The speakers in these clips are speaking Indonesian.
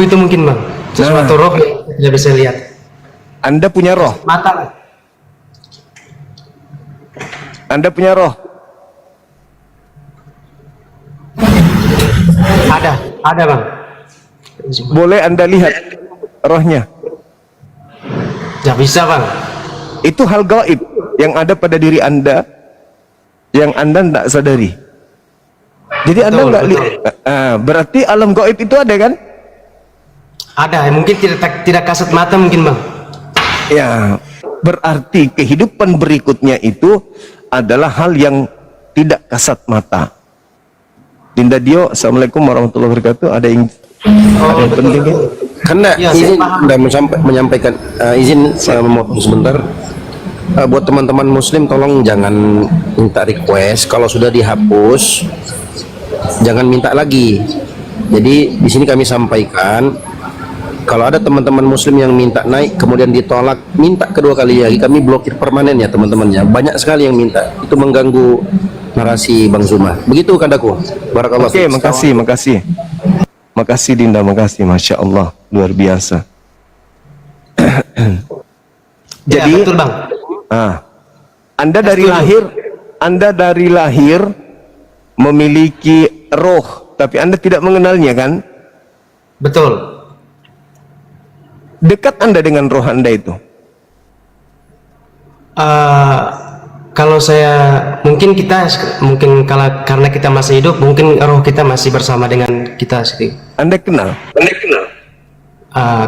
begitu mungkin bang. Sesuatu roh yang tidak bisa lihat. Anda punya roh? Mata lah. Anda punya roh? Ada bang. Boleh Anda lihat rohnya? Tidak bisa bang. Itu hal gaib yang ada pada diri Anda, yang Anda tidak sadari. Jadi Anda nggak lihat. Berarti alam gaib itu ada kan? Ada, mungkin tidak kasat mata mungkin bang. Ya, berarti kehidupan berikutnya itu adalah hal yang tidak kasat mata. Dinda Dio, assalamualaikum warahmatullahi wabarakatuh. Ada yang penting kan? Karena Ya, izin saya paham. sudah menyampaikan izin saya memotong sebentar. Buat teman-teman muslim tolong jangan minta request, kalau sudah dihapus jangan minta lagi. Jadi di sini kami sampaikan, kalau ada teman-teman muslim yang minta naik kemudian ditolak, minta kedua kali lagi, kami blokir permanen ya teman-temannya. Banyak sekali yang minta, itu mengganggu narasi Bang Zuma. Begitu Kandaku. Barakallah. Oke, makasih. Makasih Dinda, makasih. Masya Allah, luar biasa. Jadi, Ya, betul bang. Anda dari lahir memiliki roh, tapi Anda tidak mengenalnya kan? Betul. Dekat Anda dengan roh Anda itu? Kalau saya mungkin karena kita masih hidup, mungkin roh kita masih bersama dengan kita sendiri. Anda kenal?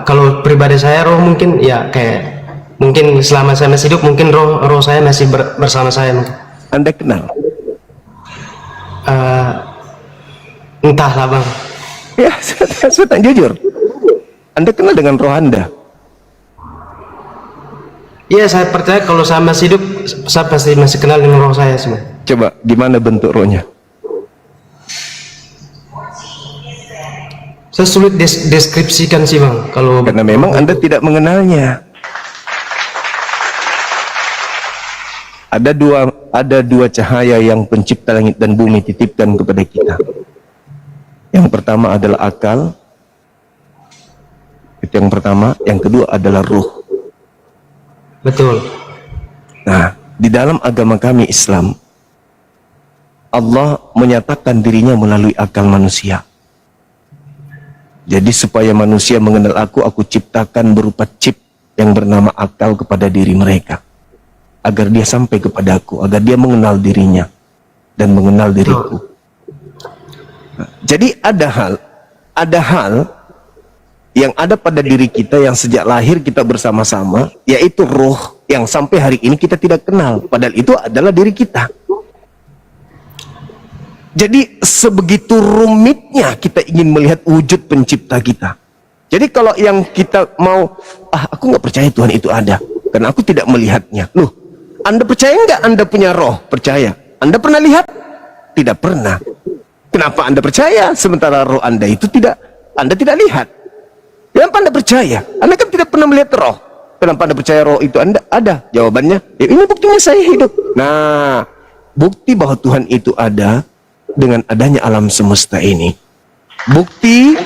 Kalau pribadi saya roh mungkin ya kayak mungkin selama saya masih hidup mungkin roh saya masih bersama saya mungkin. Anda kenal? Entahlah bang. Ya, saya tanya jujur. Anda kenal dengan roh Anda? Iya, saya percaya kalau saya masih hidup saya pasti masih kenal dengan roh saya semua. Coba, gimana bentuk rohnya? Saya sulit deskripsikan sih bang. Karena memang Anda tidak mengenalnya. Ada dua cahaya yang pencipta langit dan bumi titipkan kepada kita. Yang pertama adalah akal. Itu yang pertama. Yang kedua adalah ruh. Betul. Nah, di dalam agama kami Islam, Allah menyatakan dirinya melalui akal manusia. Jadi supaya manusia mengenal aku ciptakan berupa chip yang bernama akal kepada diri mereka. Agar dia sampai kepada aku, agar dia mengenal dirinya dan mengenal diriku. Nah, jadi ada hal yang ada pada diri kita yang sejak lahir kita bersama-sama, yaitu roh yang sampai hari ini kita tidak kenal, padahal itu adalah diri kita. Jadi sebegitu rumitnya kita ingin melihat wujud pencipta kita. Jadi kalau yang kita mau, aku nggak percaya Tuhan itu ada, karena aku tidak melihatnya. Loh, Anda percaya nggak Anda punya roh? Percaya. Anda pernah lihat? Tidak pernah. Kenapa Anda percaya sementara roh Anda itu Anda tidak lihat? Kenapa Anda percaya? Anda kan tidak pernah melihat roh. Kenapa Anda percaya roh itu Anda ada? Jawabannya, ya ini buktinya saya hidup. Nah, bukti bahwa Tuhan itu ada dengan adanya alam semesta ini. Bukti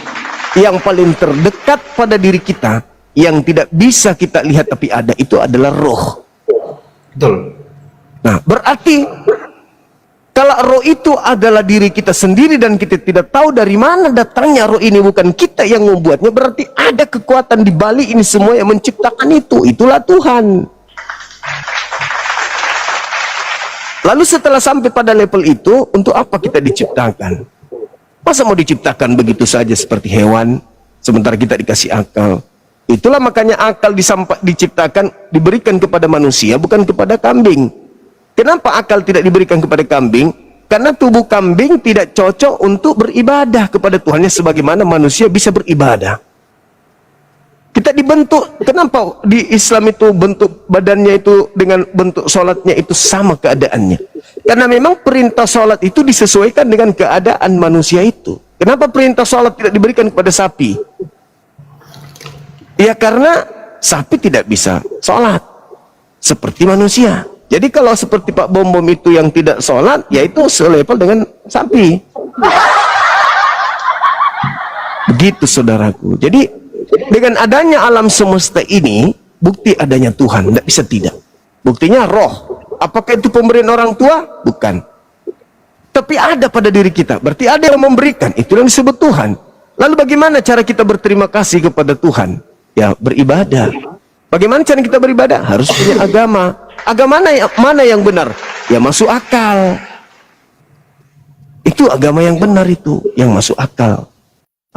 yang paling terdekat pada diri kita, yang tidak bisa kita lihat tapi ada, itu adalah roh. Betul. Nah, berarti kalau roh itu adalah diri kita sendiri dan kita tidak tahu dari mana datangnya roh ini, bukan kita yang membuatnya, berarti ada kekuatan di balik ini semua yang menciptakan itu. Itulah Tuhan. Lalu setelah sampai pada level itu, untuk apa kita diciptakan? Masa mau diciptakan begitu saja seperti hewan, sementara kita dikasih akal? Itulah makanya akal diciptakan, diberikan kepada manusia, bukan kepada kambing. Kenapa akal tidak diberikan kepada kambing? Karena tubuh kambing tidak cocok untuk beribadah kepada Tuhannya sebagaimana manusia bisa beribadah. Kita dibentuk, kenapa di Islam itu bentuk badannya itu dengan bentuk sholatnya itu sama keadaannya? Karena memang perintah sholat itu disesuaikan dengan keadaan manusia itu. Kenapa perintah sholat tidak diberikan kepada sapi? Ya karena sapi tidak bisa sholat seperti manusia. Jadi kalau seperti Pak Bom Bom itu yang tidak sholat, yaitu selevel dengan sapi. Begitu saudaraku. Jadi dengan adanya alam semesta ini, bukti adanya Tuhan, tidak bisa tidak. Buktinya roh. Apakah itu pemberian orang tua? Bukan. Tapi ada pada diri kita, berarti ada yang memberikan. Itu yang disebut Tuhan. Lalu bagaimana cara kita berterima kasih kepada Tuhan? Ya, beribadah. Bagaimana cara kita beribadah? Harus punya agama. Agama mana yang benar? Ya masuk akal. Itu agama yang benar itu, yang masuk akal.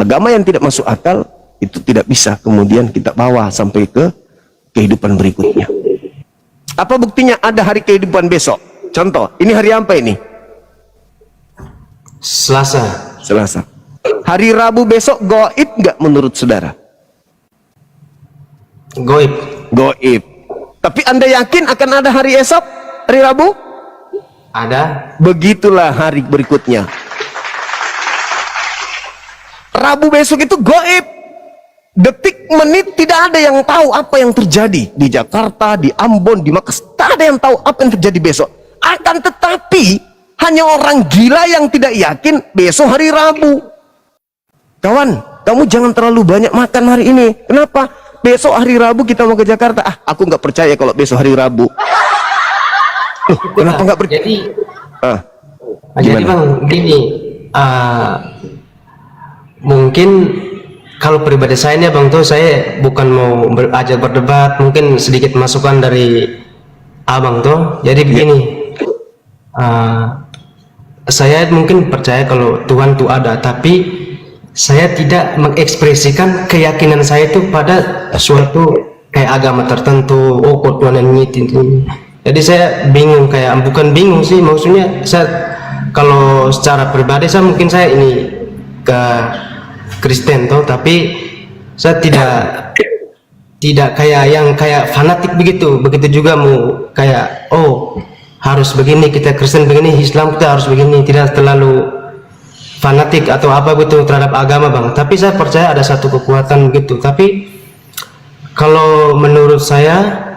Agama yang tidak masuk akal, itu tidak bisa kemudian kita bawa sampai ke kehidupan berikutnya. Apa buktinya ada hari kehidupan besok? Contoh, ini hari apa ini? Selasa. Selasa. Hari Rabu besok goib nggak menurut saudara? Goib. Goib. Tapi Anda yakin akan ada hari esok? Hari Rabu? Ada. Begitulah hari berikutnya. Rabu besok itu goib. Detik menit tidak ada yang tahu apa yang terjadi di Jakarta, di Ambon, di Makassar. Tak ada yang tahu apa yang terjadi besok. Akan tetapi hanya orang gila yang tidak yakin besok hari Rabu. Kawan, kamu jangan terlalu banyak makan hari ini. Kenapa? Besok hari Rabu kita mau ke Jakarta. Aku nggak percaya kalau besok hari Rabu. Kenapa nggak percaya? Jadi bang, gini, mungkin kalau pribadi saya nih bang tuh, saya bukan mau ajak berdebat, mungkin sedikit masukan dari abang tuh. Jadi begini, saya mungkin percaya kalau Tuhan tuh ada, tapi saya tidak mengekspresikan keyakinan saya itu pada suatu kayak agama tertentu. Oh, kok Tuhan yang ini. Jadi saya bingung, kayak bukan bingung sih, maksudnya saya kalau secara pribadi saya mungkin saya ini ke Kristen tuh, tapi saya tidak kayak yang kayak fanatik begitu juga mau kayak oh harus begini, kita Kristen begini, Islam kita harus begini, tidak terlalu fanatik atau apa gitu terhadap agama bang. Tapi saya percaya ada satu kekuatan gitu. Tapi kalau menurut saya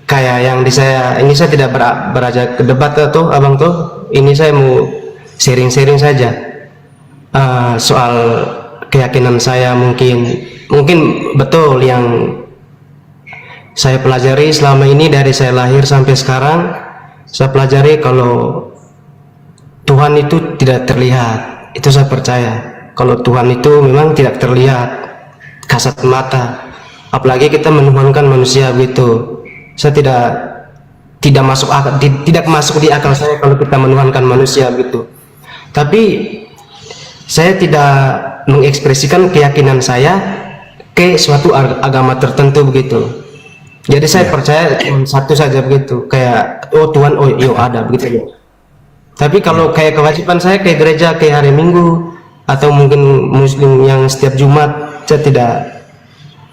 kayak yang ini saya tidak beranjak ke debat tuh abang tuh, ini saya mau sharing-sharing saja soal keyakinan saya. Mungkin betul yang saya pelajari selama ini dari saya lahir sampai sekarang. Saya pelajari kalau Tuhan itu tidak terlihat, itu saya percaya. Kalau Tuhan itu memang tidak terlihat kasat mata, apalagi kita menuhankan manusia gitu. Saya tidak masuk di akal saya kalau kita menuhankan manusia gitu. Tapi saya tidak mengekspresikan keyakinan saya ke suatu agama tertentu begitu. Jadi saya percaya satu saja begitu, kayak oh Tuhan, oh iya ada begitu ya. Tapi kalau kayak kewajiban saya ke gereja kayak hari Minggu atau mungkin Muslim yang setiap Jumat, saya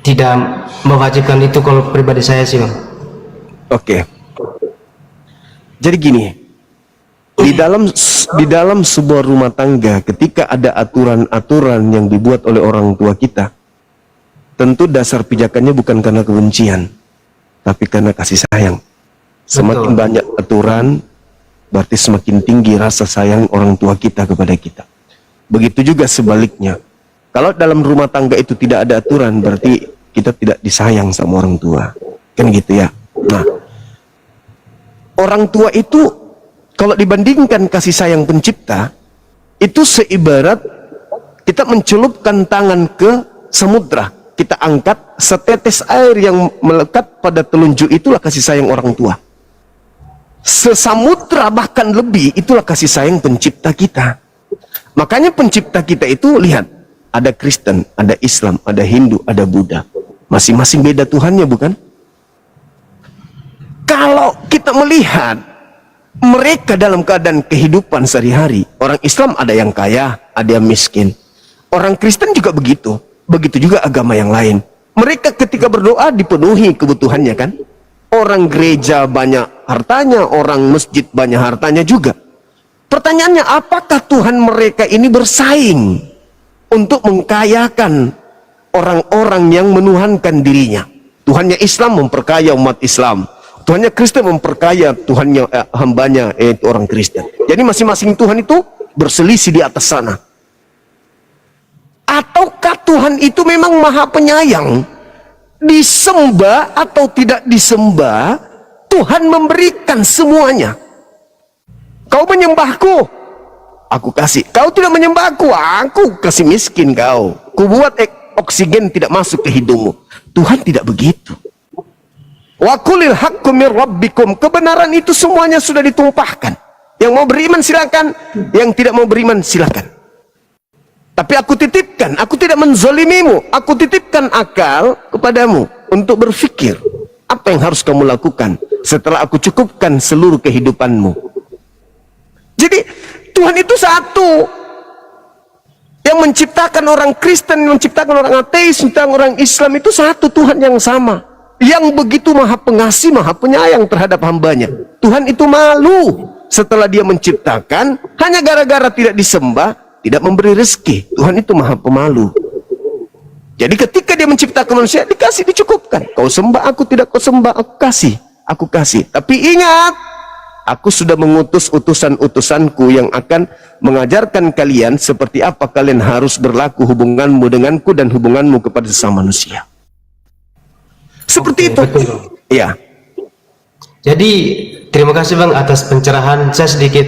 tidak mewajibkan itu kalau pribadi saya sih bang. Oke. Jadi gini, di dalam sebuah rumah tangga, ketika ada aturan-aturan yang dibuat oleh orang tua kita, tentu dasar pijakannya bukan karena kebencian, tapi karena kasih sayang. Semakin banyak aturan, berarti semakin tinggi rasa sayang orang tua kita kepada kita. Begitu juga sebaliknya. Kalau dalam rumah tangga itu tidak ada aturan, berarti kita tidak disayang sama orang tua. Kan gitu ya. Nah, orang tua itu kalau dibandingkan kasih sayang pencipta, itu seibarat kita mencelupkan tangan ke samudra. Kita angkat setetes air yang melekat pada telunjuk, itulah kasih sayang orang tua. Sesamudra bahkan lebih, itulah kasih sayang pencipta kita. Makanya pencipta kita itu, lihat, ada Kristen, ada Islam, ada Hindu, ada Buddha. Masing-masing beda Tuhannya, bukan? Kalau kita melihat mereka dalam keadaan kehidupan sehari-hari, orang Islam ada yang kaya, ada yang miskin. Orang Kristen juga begitu. Begitu juga agama yang lain. Mereka ketika berdoa dipenuhi kebutuhannya, kan? Orang gereja banyak hartanya, orang masjid banyak hartanya juga. Pertanyaannya, apakah Tuhan mereka ini bersaing untuk mengkayakan orang-orang yang menuhankan dirinya? Tuhannya Islam memperkaya umat Islam, Tuhannya Kristen memperkaya Tuhannya hambanya, yaitu orang Kristen. Jadi masing-masing Tuhan itu berselisih di atas sana. Ataukah Tuhan itu memang maha penyayang? Disembah atau tidak disembah, Tuhan memberikan semuanya. Kau menyembahku, aku kasih. Kau tidak menyembahku, aku kasih miskin kau. Ku buat oksigen tidak masuk ke hidungmu. Tuhan tidak begitu. Wa qulil haqqu mir rabbikum. Kebenaran itu semuanya sudah ditumpahkan. Yang mau beriman silakan, yang tidak mau beriman silakan. Tapi aku titipkan, aku tidak menzolimimu. Aku titipkan akal kepadamu untuk berpikir apa yang harus kamu lakukan setelah aku cukupkan seluruh kehidupanmu. Jadi Tuhan itu satu. Yang menciptakan orang Kristen, yang menciptakan orang ateis, menciptakan orang Islam itu satu Tuhan yang sama. Yang begitu maha pengasih, maha penyayang terhadap hambanya. Tuhan itu malu setelah dia menciptakan, hanya gara-gara tidak disembah, tidak memberi rezeki. Tuhan itu maha pemalu. Jadi ketika dia menciptakan manusia, dikasih, dicukupkan. Kau sembah aku, tidak kau sembah, aku kasih. Aku kasih. Tapi ingat, aku sudah mengutus utusan-utusanku yang akan mengajarkan kalian seperti apa kalian harus berlaku hubunganmu denganku dan hubunganmu kepada sesama manusia. Seperti itu. Betul, Bang. Ya. Jadi terima kasih Bang atas pencerahan. Saya sedikit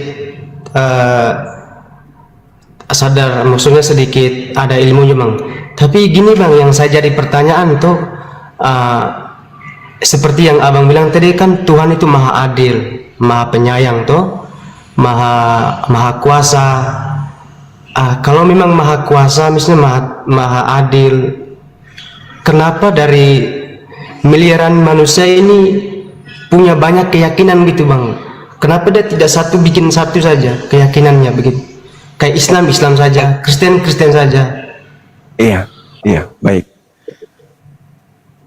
sadar, maksudnya sedikit ada ilmunya Bang. Tapi gini Bang, yang saya jadi pertanyaan tuh seperti yang Abang bilang tadi kan, Tuhan itu maha adil, maha penyayang tuh, maha kuasa. Kalau memang maha kuasa, misalnya maha adil, kenapa dari miliaran manusia ini punya banyak keyakinan gitu Bang? Kenapa dia tidak bikin satu saja keyakinannya begitu? Kayak Islam saja, Kristen saja. Iya, baik.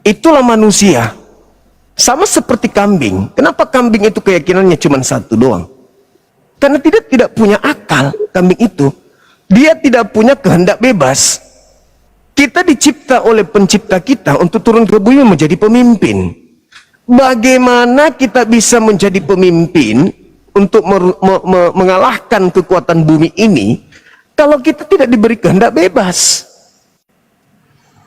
Itulah manusia. Sama seperti kambing. Kenapa kambing itu keyakinannya cuma satu doang? Karena tidak punya akal kambing itu. Dia tidak punya kehendak bebas. Kita dicipta oleh pencipta kita untuk turun ke bumi menjadi pemimpin. Bagaimana kita bisa menjadi pemimpin untuk mengalahkan kekuatan bumi ini kalau kita tidak diberi kehendak bebas?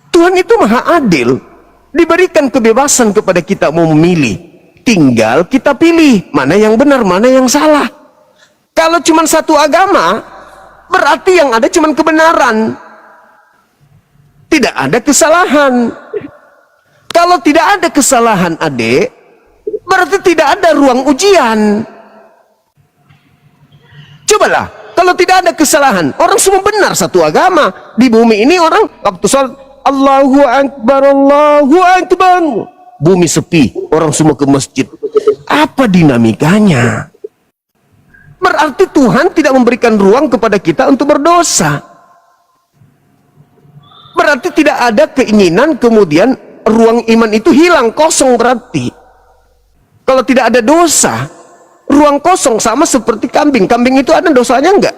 Tuhan itu maha adil, diberikan kebebasan kepada kita mau memilih. Tinggal kita pilih mana yang benar, mana yang salah. Kalau cuma satu agama, berarti yang ada cuma kebenaran, tidak ada kesalahan. Kalau tidak ada kesalahan adik, berarti tidak ada ruang ujian. Cobalah, kalau tidak ada kesalahan, orang semua benar satu agama. Di bumi ini orang waktu sholat, Allahu Akbar, Allahu Akbar, bumi sepi, orang semua ke masjid. Apa dinamikanya? Berarti Tuhan tidak memberikan ruang kepada kita untuk berdosa. Berarti tidak ada keinginan kemudian ruang iman itu hilang, kosong berarti. Kalau tidak ada dosa, ruang kosong sama seperti kambing. Kambing itu ada dosanya enggak?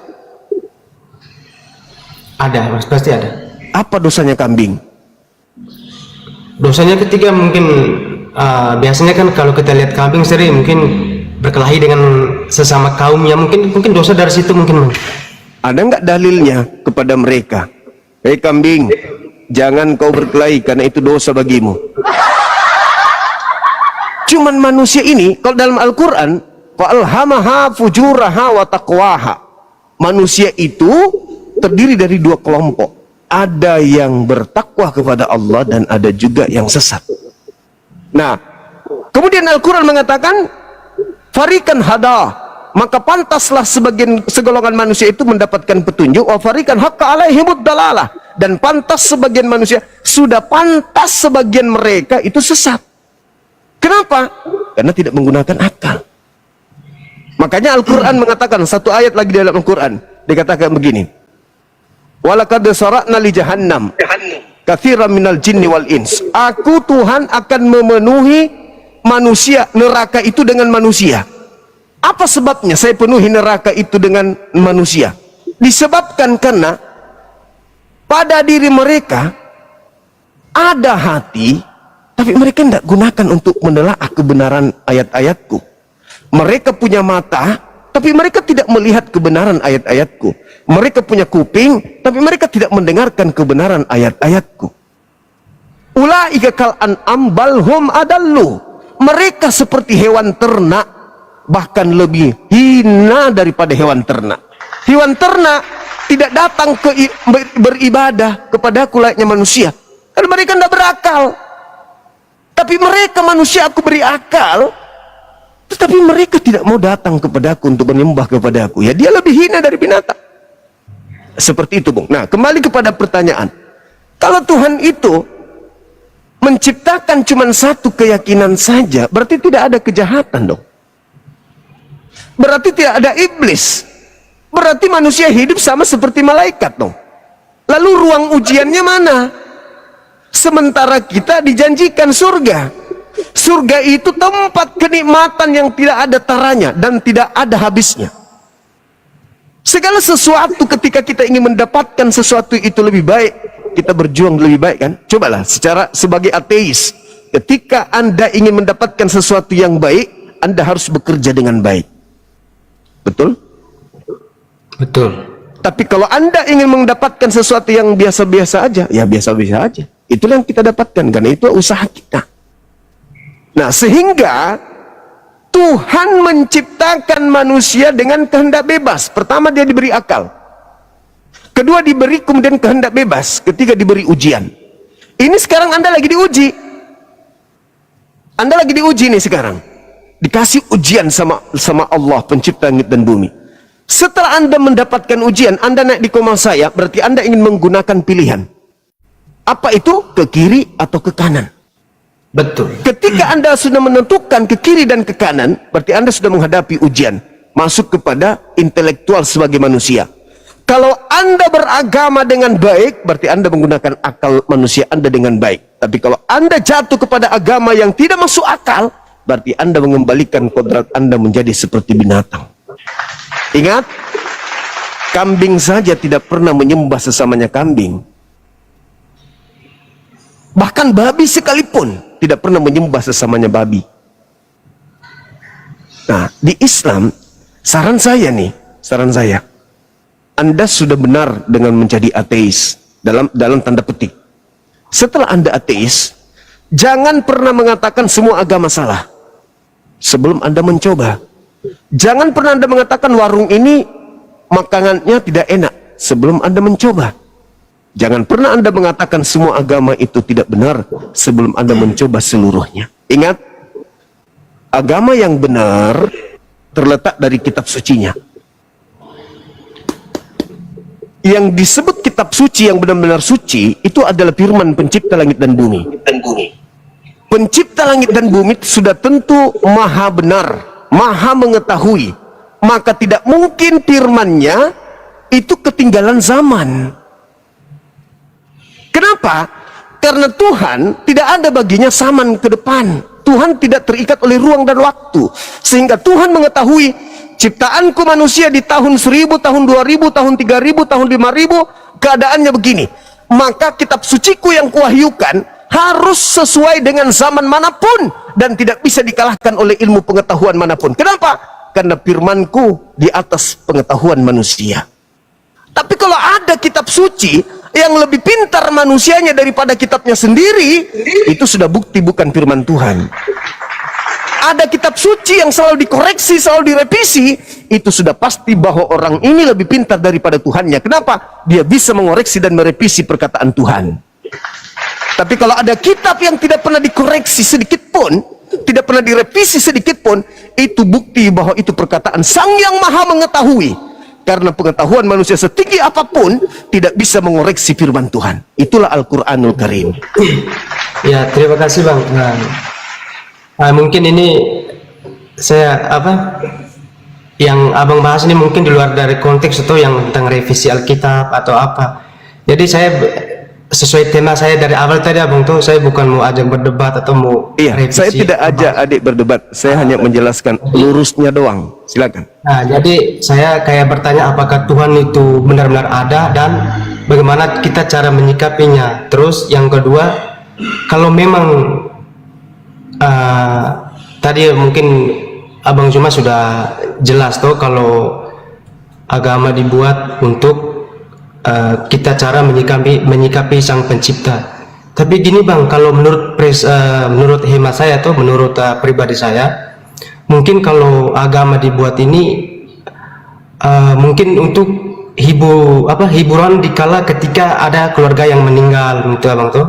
Ada, Mas, pasti ada. Apa dosanya kambing? Dosanya ketika mungkin biasanya kan kalau kita lihat kambing sering mungkin berkelahi dengan sesama kaumnya, mungkin dosa dari situ mungkin Bang. Ada enggak dalilnya kepada mereka? Hei kambing, jangan kau berkelahi karena itu dosa bagimu. Cuman manusia ini, kalau dalam Al-Quran, fa'alhamaha fujuraha wa taqwaha. Manusia itu terdiri dari dua kelompok. Ada yang bertakwa kepada Allah dan ada juga yang sesat. Nah, kemudian Al-Quran mengatakan, farikan hada, maka pantaslah segolongan manusia itu mendapatkan petunjuk. Wa farikan haqqa alaihimud dalalah, dan pantas sebagian manusia, sudah pantas sebagian mereka itu sesat. Kenapa? Karena tidak menggunakan akal. Makanya Al-Quran mengatakan, satu ayat lagi dalam Al-Quran dikatakan begini, walaqad sara'na li jahannam katsiran minal jinni wal ins. Aku Tuhan akan memenuhi manusia, neraka itu dengan manusia. Apa sebabnya saya penuhi neraka itu dengan manusia? Disebabkan karena pada diri mereka ada hati, tapi mereka tidak gunakan untuk menelaah kebenaran ayat-ayatku. Mereka punya mata, tapi mereka tidak melihat kebenaran ayat-ayatku. Mereka punya kuping, tapi mereka tidak mendengarkan kebenaran ayat-ayatku. Ulaika kal an'am bal hum adallu. Mereka seperti hewan ternak, bahkan lebih hina daripada hewan ternak. Hewan ternak tidak datang beribadah kepadaku layaknya manusia, karena mereka tidak berakal. Tapi mereka manusia aku beri akal, tetapi mereka tidak mau datang kepadaku untuk menyembah kepadaku. Ya, dia lebih hina dari binatang. Seperti itu, Bung. Nah, kembali kepada pertanyaan. Kalau Tuhan itu menciptakan cuma satu keyakinan saja, berarti tidak ada kejahatan dong. Berarti tidak ada iblis. Berarti manusia hidup sama seperti malaikat dong. Lalu ruang ujiannya mana? Sementara kita dijanjikan surga. Surga itu tempat kenikmatan yang tidak ada taranya dan tidak ada habisnya. Segala sesuatu ketika kita ingin mendapatkan sesuatu itu lebih baik, kita berjuang lebih baik kan? Cobalah sebagai ateis, ketika Anda ingin mendapatkan sesuatu yang baik, Anda harus bekerja dengan baik. Betul? Betul. Tapi kalau Anda ingin mendapatkan sesuatu yang biasa-biasa aja, ya biasa-biasa aja. Itulah yang kita dapatkan, karena itu usaha kita. Nah, sehingga Tuhan menciptakan manusia dengan kehendak bebas. Pertama, dia diberi akal. Kedua, diberi kemudian kehendak bebas. Ketiga, diberi ujian. Ini sekarang Anda lagi diuji. Anda lagi diuji nih sekarang. Dikasih ujian sama Allah, pencipta langit dan bumi. Setelah Anda mendapatkan ujian, Anda naik di koma saya, berarti Anda ingin menggunakan pilihan. Apa itu? Ke kiri atau ke kanan? Betul. Ketika Anda sudah menentukan ke kiri dan ke kanan, berarti Anda sudah menghadapi ujian. Masuk kepada intelektual sebagai manusia. Kalau Anda beragama dengan baik, berarti Anda menggunakan akal manusia Anda dengan baik. Tapi kalau Anda jatuh kepada agama yang tidak masuk akal, berarti Anda mengembalikan kodrat Anda menjadi seperti binatang. Ingat, kambing saja tidak pernah menyembah sesamanya kambing. Bahkan babi sekalipun tidak pernah menyembah sesamanya babi. Nah, di Islam, saran saya, Anda sudah benar dengan menjadi ateis dalam tanda petik. Setelah Anda ateis, jangan pernah mengatakan semua agama salah sebelum Anda mencoba. Jangan pernah Anda mengatakan warung ini makanannya tidak enak sebelum Anda mencoba. Jangan pernah Anda mengatakan semua agama itu tidak benar sebelum Anda mencoba seluruhnya. Ingat, agama yang benar terletak dari kitab sucinya. Yang disebut kitab suci yang benar-benar suci itu adalah firman pencipta langit dan bumi. Pencipta langit dan bumi sudah tentu maha benar, maha mengetahui. Maka tidak mungkin firman-Nya itu ketinggalan zaman. Kenapa? Karena Tuhan tidak ada baginya zaman ke depan. Tuhan tidak terikat oleh ruang dan waktu. Sehingga Tuhan mengetahui ciptaanku manusia di tahun 1000, tahun 2000, tahun 3000, tahun 5000, keadaannya begini. Maka kitab suciku yang kuwahyukan harus sesuai dengan zaman manapun dan tidak bisa dikalahkan oleh ilmu pengetahuan manapun. Kenapa? Karena firmanku di atas pengetahuan manusia. Tapi kalau ada kitab suci yang lebih pintar manusianya daripada kitabnya sendiri, itu sudah bukti bukan firman Tuhan. Ada kitab suci yang selalu dikoreksi, selalu direvisi, itu sudah pasti bahwa orang ini lebih pintar daripada Tuhannya. Kenapa? Dia bisa mengoreksi dan merevisi perkataan Tuhan. Tapi kalau ada kitab yang tidak pernah dikoreksi sedikit pun, tidak pernah direvisi sedikit pun, itu bukti bahwa itu perkataan Sang Yang Maha Mengetahui. Karena pengetahuan manusia setinggi apapun tidak bisa mengoreksi firman Tuhan. Itulah Al-Quranul Karim. Ya, terima kasih Bang. Mungkin ini saya yang abang bahas ini mungkin di luar dari konteks atau yang tentang revisi Alkitab atau apa. Jadi saya sesuai tema saya dari awal tadi abang tuh, saya bukan mau ajak berdebat atau mau revisi. Saya tidak ajak adik berdebat. Saya hanya menjelaskan lurusnya doang. Silakan. Nah, jadi saya kayak bertanya apakah Tuhan itu benar-benar ada dan bagaimana kita cara menyikapinya. Terus yang kedua, kalau memang tadi mungkin abang cuma sudah jelas tuh kalau agama dibuat untuk kita cara menyikapi sang pencipta. Tapi gini bang, kalau menurut hemat saya atau menurut pribadi saya, mungkin kalau agama dibuat ini mungkin untuk hiburan dikala ketika ada keluarga yang meninggal gitu abang tuh.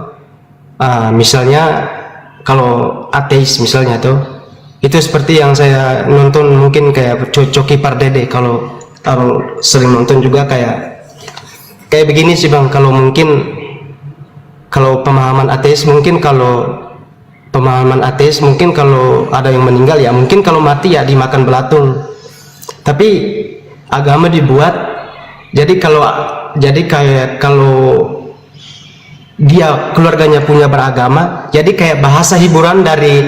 Misalnya kalau ateis misalnya tuh, itu seperti yang saya nonton mungkin kayak Coki Pardede, kalau abang sering nonton juga kayak begini sih bang. Kalau mungkin kalau pemahaman ateis mungkin kalau ada yang meninggal ya mungkin kalau mati ya dimakan belatung. Tapi agama dibuat jadi kalau dia keluarganya punya beragama, jadi kayak bahasa hiburan dari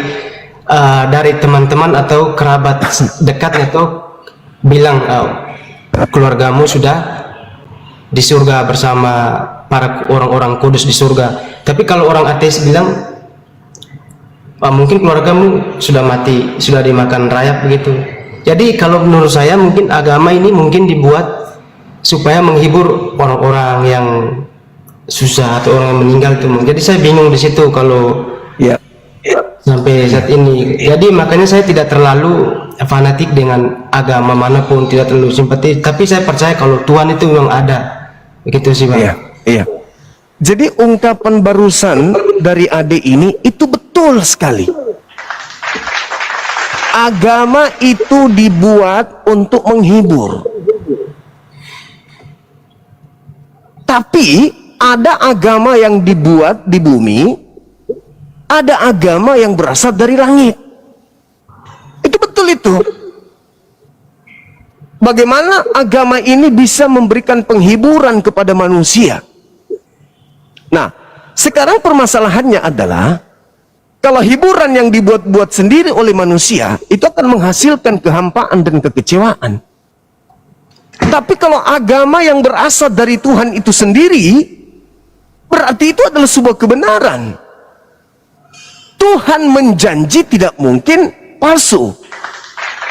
teman-teman atau kerabat dekatnya tuh bilang keluargamu sudah di surga bersama para orang-orang kudus di surga. Tapi kalau orang ateis bilang mungkin keluargamu sudah mati, sudah dimakan rayap begitu. Jadi kalau menurut saya mungkin agama ini mungkin dibuat supaya menghibur orang-orang yang susah atau orang yang meninggal itu. Jadi saya bingung di situ kalau sampai saat ini. Jadi makanya saya tidak terlalu fanatik dengan agama manapun, tidak terlalu simpati. Tapi saya percaya kalau Tuhan itu memang ada. Begitu sih bang. Iya. Jadi ungkapan barusan dari adik ini itu betul sekali. Agama itu dibuat untuk menghibur. Tapi ada agama yang dibuat di bumi, ada agama yang berasal dari langit. Itu betul itu. Bagaimana agama ini bisa memberikan penghiburan kepada manusia? Nah, sekarang permasalahannya adalah kalau hiburan yang dibuat-buat sendiri oleh manusia itu akan menghasilkan kehampaan dan kekecewaan. Tapi kalau agama yang berasal dari Tuhan itu sendiri, berarti itu adalah sebuah kebenaran. Tuhan menjanji tidak mungkin palsu.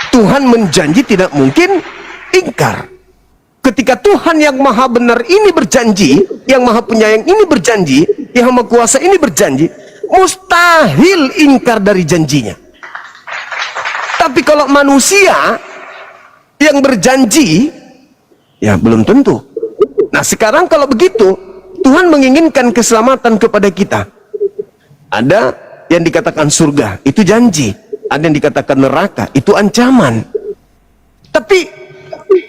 Tuhan menjanji tidak mungkin ingkar. Ketika Tuhan yang maha benar ini berjanji, yang maha penyayang ini berjanji, yang maha kuasa ini berjanji, mustahil ingkar dari janjinya. Tapi kalau manusia yang berjanji, ya belum tentu. Nah sekarang kalau begitu, Tuhan menginginkan keselamatan kepada kita. Ada yang dikatakan surga, itu janji. Ada yang dikatakan neraka, itu ancaman. Tapi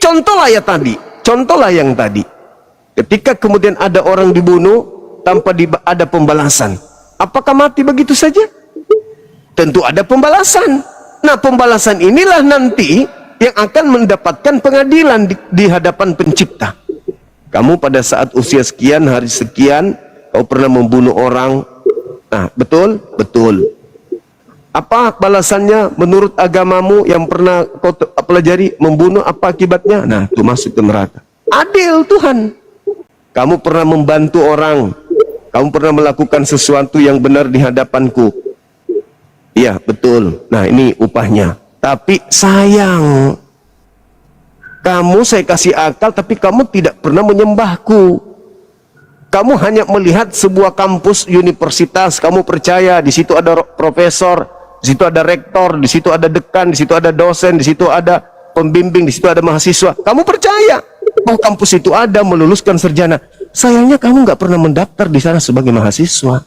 contohlah yang tadi. Ketika kemudian ada orang dibunuh tanpa ada pembalasan, apakah mati begitu saja? Tentu ada pembalasan. Nah, pembalasan inilah nanti yang akan mendapatkan pengadilan di hadapan pencipta. Kamu pada saat usia sekian, hari sekian, kau pernah membunuh orang. Nah, betul? Betul. Apa balasannya menurut agamamu yang pernah kau pelajari? Membunuh apa akibatnya? Nah, itu masuk ke neraka. Adil Tuhan. Kamu pernah membantu orang, kamu pernah melakukan sesuatu yang benar di hadapanku. Iya, betul. Nah, ini upahnya. Tapi sayang, kamu saya kasih akal, tapi kamu tidak pernah menyembahku. Kamu hanya melihat sebuah kampus universitas, kamu percaya di situ ada profesor, di situ ada rektor, di situ ada dekan, di situ ada dosen, di situ ada pembimbing, di situ ada mahasiswa. Kamu percaya bahwa kampus itu ada meluluskan sarjana. Sayangnya kamu nggak pernah mendaftar di sana sebagai mahasiswa.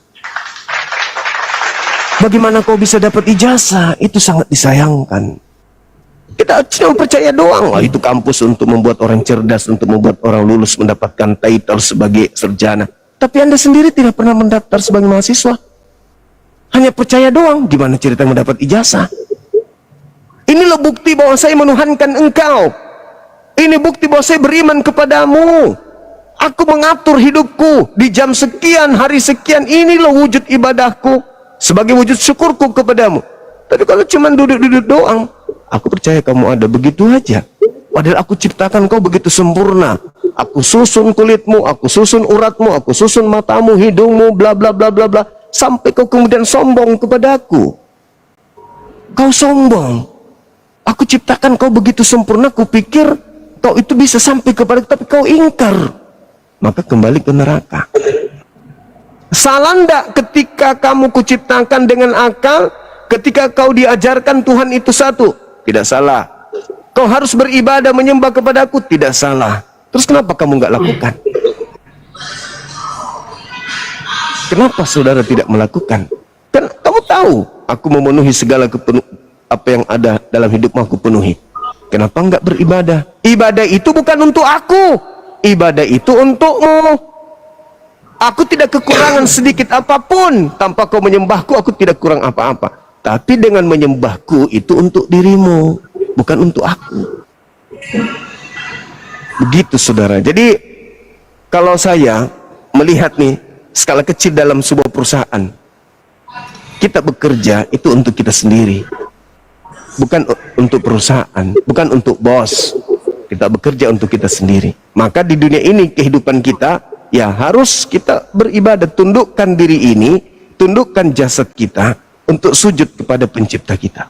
Bagaimana kau bisa dapat ijazah? Itu sangat disayangkan. Kita cuma percaya doang. Itu kampus untuk membuat orang cerdas, untuk membuat orang lulus mendapatkan title sebagai sarjana. Tapi Anda sendiri tidak pernah mendaftar sebagai mahasiswa. Hanya percaya doang. Gimana cerita mendapat ijazah? Inilah bukti bahwa saya menuhankan engkau. Ini bukti bahwa saya beriman kepadamu. Aku mengatur hidupku di jam sekian, hari sekian. Inilah wujud ibadahku sebagai wujud syukurku kepadamu. Tapi kalau cuma duduk-duduk doang, aku percaya kamu ada begitu aja. Padahal aku ciptakan kau begitu sempurna. Aku susun kulitmu, aku susun uratmu, aku susun matamu, hidungmu, bla bla bla bla bla. Sampai kau kemudian sombong kepadaku. Kau sombong. Aku ciptakan kau begitu sempurna, kupikir kau itu bisa sampai kepada, tapi kau ingkar. maka kembali ke neraka. Salah ndak ketika kamu kuciptakan dengan akal, ketika kau diajarkan Tuhan itu satu? Tidak salah. Kau harus beribadah menyembah kepadaku? Tidak salah. Terus kenapa kamu nggak lakukan? Kenapa saudara tidak melakukan? Kan kamu tahu, aku memenuhi segala apa yang ada dalam hidupmu aku penuhi. Kenapa enggak beribadah? Ibadah itu bukan untuk aku. Ibadah itu untukmu. Aku tidak kekurangan sedikit apapun. Tanpa kau menyembahku, aku tidak kurang apa-apa. Tapi dengan menyembahku itu untuk dirimu, bukan untuk aku. Begitu saudara. Jadi kalau saya melihat nih, skala kecil dalam sebuah perusahaan, kita bekerja itu untuk kita sendiri, bukan untuk perusahaan, bukan untuk bos. Kita bekerja untuk kita sendiri. Maka di dunia ini kehidupan kita, ya harus kita beribadah, tundukkan diri ini, tundukkan jasad kita untuk sujud kepada pencipta kita.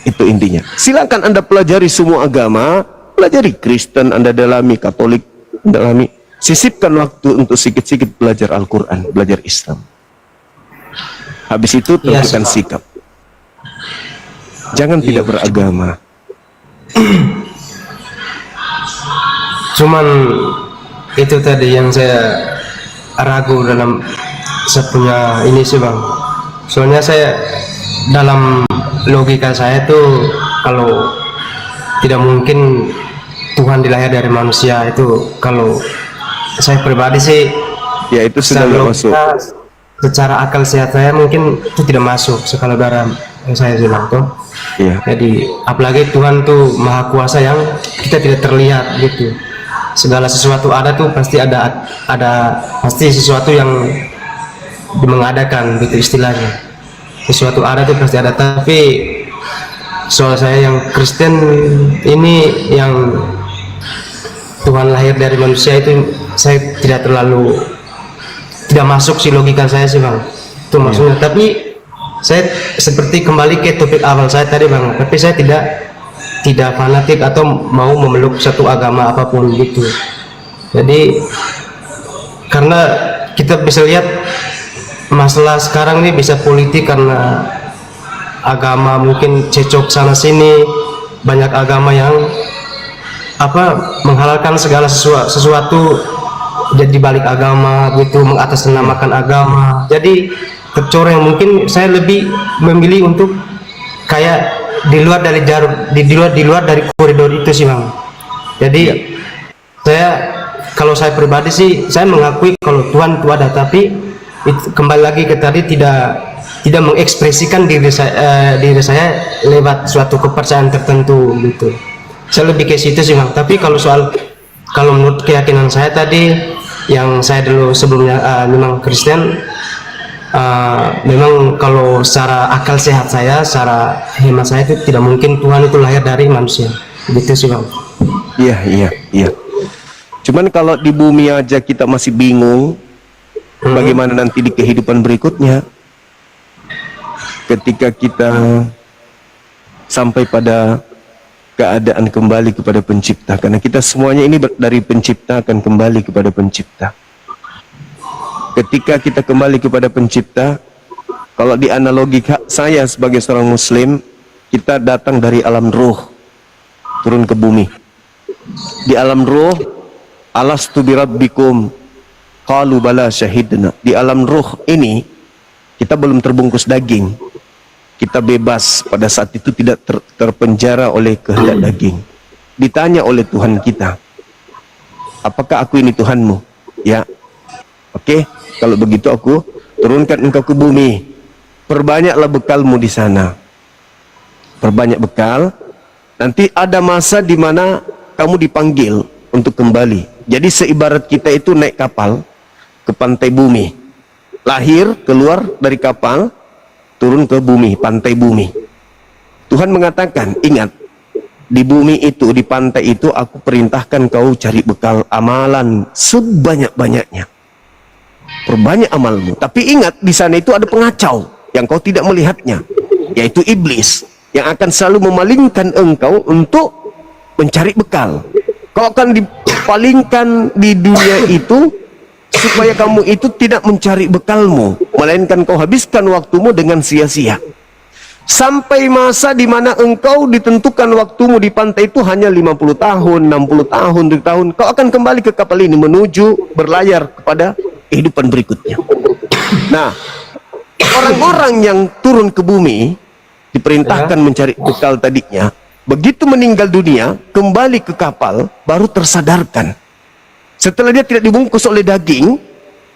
Itu intinya. Silakan Anda pelajari semua agama, pelajari Kristen, Anda dalami, Katolik, dalami. Sisipkan waktu untuk sedikit-sedikit belajar Al-Quran, belajar Islam. Habis itu tentukan sikap. Jangan tidak beragama. Cuman itu tadi yang saya ragu dalam saya punya ini sih bang. Soalnya saya dalam logika saya tuh kalau tidak mungkin Tuhan dilahir dari manusia itu, kalau saya pribadi sih ya itu sudah nggak masuk. Secara akal sehat saya mungkin itu tidak masuk sekali dalam yang saya bilang tuh. Iya. Jadi apalagi Tuhan tuh maha kuasa yang kita tidak terlihat gitu. Segala sesuatu ada tuh pasti ada pasti sesuatu yang mengadakan gitu istilahnya. Sesuatu ada tuh pasti ada, tapi soal saya yang Kristen ini yang Tuhan lahir dari manusia itu saya tidak masuk sih logika saya sih bang. Itu maksudnya. Tapi saya seperti kembali ke topik awal saya tadi bang. Tapi saya tidak fanatik atau mau memeluk satu agama apapun gitu. Jadi karena kita bisa lihat masalah sekarang ini bisa politik karena agama mungkin cecok sana sini, banyak agama yang menghalalkan segala sesuatu jadi balik agama gitu, mengatasnamakan agama. Jadi tercoreng. Mungkin saya lebih memilih untuk kayak di luar dari koridor itu sih bang. Jadi kalau saya pribadi sih saya mengakui kalau Tuhan itu ada, tapi itu kembali lagi ke tadi tidak mengekspresikan diri saya lewat suatu kepercayaan tertentu gitu. Saya lebih ke situ sih bang. Tapi kalau menurut keyakinan saya tadi yang saya dulu sebelumnya memang Kristen, memang kalau secara akal sehat saya, secara hemat saya itu tidak mungkin Tuhan itu lahir dari manusia gitu sih bang. Iya. Cuman kalau di bumi aja kita masih bingung, bagaimana nanti di kehidupan berikutnya ketika kita sampai pada keadaan kembali kepada pencipta, karena kita semuanya ini dari pencipta akan kembali kepada pencipta. Ketika kita kembali kepada pencipta, kalau di analogi saya sebagai seorang muslim, kita datang dari alam ruh turun ke bumi. Di alam ruh, alastu birabbikum qalu bala syahidna. Di alam ruh ini kita belum terbungkus daging, kita bebas pada saat itu, tidak terpenjara oleh kehendak daging. Ditanya oleh Tuhan kita, apakah aku ini Tuhanmu? Ya. Oke, kalau begitu aku turunkan engkau ke bumi, perbanyaklah bekalmu di sana, perbanyak bekal. Nanti ada masa di mana kamu dipanggil untuk kembali. Jadi seibarat kita itu naik kapal ke pantai bumi, lahir keluar dari kapal, turun ke bumi, pantai bumi. Tuhan mengatakan, ingat, di bumi itu, di pantai itu, aku perintahkan kau cari bekal amalan sebanyak-banyaknya. Perbanyak amalmu. Tapi ingat, di sana itu ada pengacau yang kau tidak melihatnya, yaitu iblis, yang akan selalu memalingkan engkau untuk mencari bekal. Kau akan palingkan di dunia itu supaya kamu itu tidak mencari bekalmu, melainkan kau habiskan waktumu dengan sia-sia. Sampai masa di mana engkau ditentukan waktumu di pantai itu hanya 50 tahun, 60 tahun, 7 tahun, kau akan kembali ke kapal ini menuju berlayar kepada kehidupan berikutnya. Nah, orang-orang yang turun ke bumi diperintahkan mencari bekal tadinya, begitu meninggal dunia, kembali ke kapal, baru tersadarkan. Setelah dia tidak dibungkus oleh daging,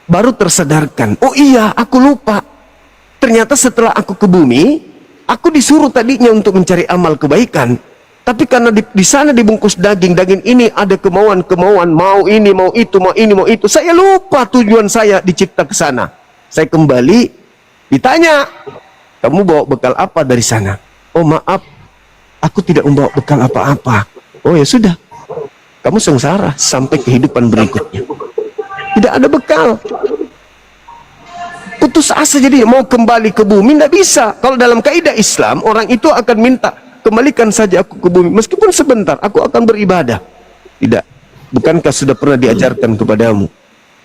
baru tersadarkan. Oh iya, aku lupa. Ternyata setelah aku ke bumi, aku disuruh tadinya untuk mencari amal kebaikan. Tapi karena di sana dibungkus daging, daging ini ada kemauan-kemauan, mau ini, mau itu, mau ini, mau itu. Saya lupa tujuan saya dicipta ke sana. Saya kembali, ditanya, kamu bawa bekal apa dari sana? Oh maaf, aku tidak membawa bekal apa-apa. Oh ya sudah, kamu sengsara sampai kehidupan berikutnya. Tidak ada bekal. Putus asa, jadi mau kembali ke bumi tidak bisa. Kalau dalam kaidah Islam, orang itu akan minta, kembalikan saja aku ke bumi, meskipun sebentar, aku akan beribadah. Tidak. Bukankah sudah pernah diajarkan kepadamu?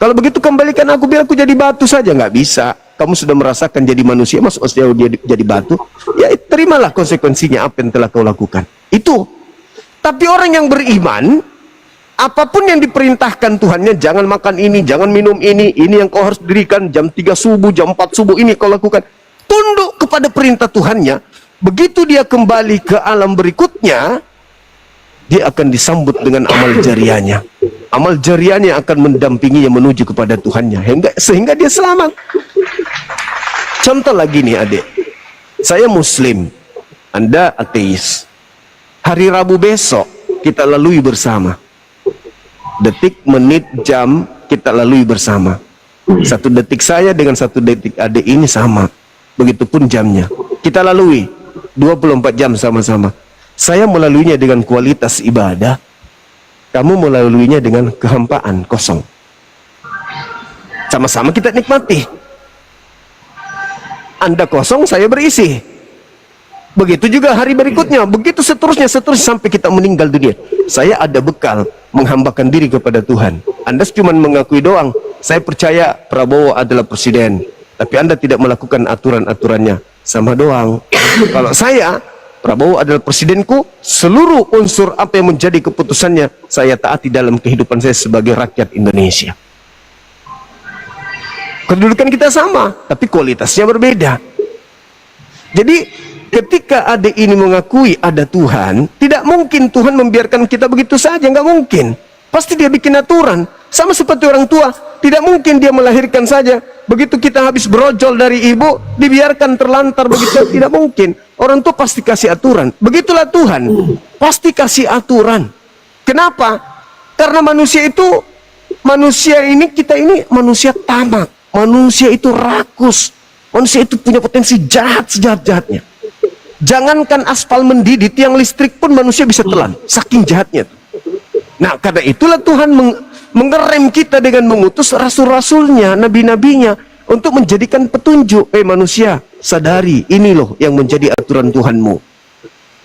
Kalau begitu kembalikan aku, biar aku jadi batu saja. Nggak bisa. Kamu sudah merasakan jadi manusia, masuk sejauh dia jadi batu, ya terimalah konsekuensinya apa yang telah kau lakukan. Itu. Tapi orang yang beriman, apapun yang diperintahkan Tuhannya, jangan makan ini, jangan minum ini yang kau harus dirikan jam 3 subuh, jam 4 subuh, ini kau lakukan. Tunduk kepada perintah Tuhannya. Begitu dia kembali ke alam berikutnya, dia akan disambut dengan amal jariahnya. Amal jariahnya akan mendampinginya menuju kepada Tuhannya, sehingga dia selamat. Contoh lagi nih adik, saya muslim, Anda ateis. Hari Rabu besok kita lalui bersama. Detik, menit, jam kita lalui bersama. 1 detik saya dengan 1 detik adik ini sama. Begitupun jamnya. Kita lalui 24 jam sama-sama. Saya melaluinya dengan kualitas ibadah, kamu melaluinya dengan kehampaan, kosong. Sama-sama kita nikmati. Anda kosong, saya berisi. Begitu juga hari berikutnya, begitu seterusnya sampai kita meninggal dunia. Saya ada bekal menghambakan diri kepada Tuhan. Anda cuma mengakui doang, saya percaya Prabowo adalah presiden, tapi Anda tidak melakukan aturan-aturannya. Sama doang. Kalau saya, Prabowo adalah presidenku, seluruh unsur apa yang menjadi keputusannya saya taati dalam kehidupan saya sebagai rakyat Indonesia. Kedudukan kita sama, tapi kualitasnya berbeda. Jadi ketika adik ini mengakui ada Tuhan, tidak mungkin Tuhan membiarkan kita begitu saja, nggak mungkin. Pasti dia bikin aturan. Sama seperti orang tua, tidak mungkin dia melahirkan saja. Begitu kita habis brojol dari ibu, dibiarkan terlantar begitu, tidak mungkin. Orang tua pasti kasih aturan. Begitulah Tuhan, pasti kasih aturan. Kenapa? Karena manusia ini, kita ini manusia tamak. Manusia itu rakus. Manusia itu punya potensi jahat sejahat-jahatnya. Jangankan aspal mendidih, tiang listrik pun manusia bisa telan, saking jahatnya. Nah, karena itulah Tuhan mengerem kita dengan mengutus rasul-rasulnya, nabi-nabinya, untuk menjadikan petunjuk. Manusia, sadari, ini loh yang menjadi aturan Tuhanmu.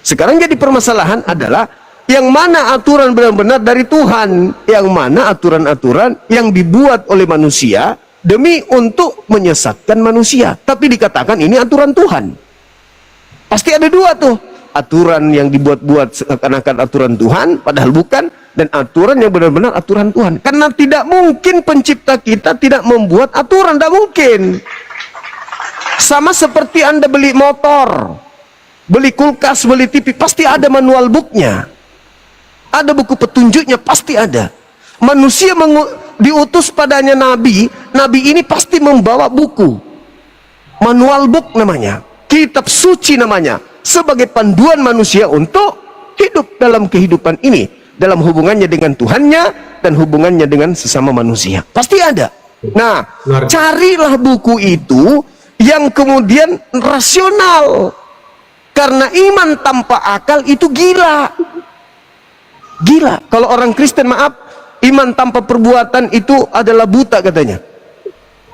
Sekarang jadi permasalahan adalah, yang mana aturan benar-benar dari Tuhan, yang mana aturan-aturan yang dibuat oleh manusia demi untuk menyesatkan manusia, tapi dikatakan ini aturan Tuhan. Pasti ada dua tuh, aturan yang dibuat-buat seakan-akan aturan Tuhan padahal bukan, dan aturan yang benar-benar aturan Tuhan. Karena tidak mungkin pencipta kita tidak membuat aturan, tidak mungkin. Sama seperti Anda beli motor, beli kulkas, beli TV, pasti ada manual booknya, ada buku petunjuknya, pasti ada. Manusia diutus padanya nabi, nabi ini pasti membawa buku, manual book namanya, kitab suci namanya, sebagai panduan manusia untuk hidup dalam kehidupan ini, dalam hubungannya dengan Tuhannya dan hubungannya dengan sesama manusia. Pasti ada. Nah, carilah buku itu yang kemudian rasional, karena iman tanpa akal itu gila. Gila. Kalau orang Kristen, maaf, iman tanpa perbuatan itu adalah buta katanya.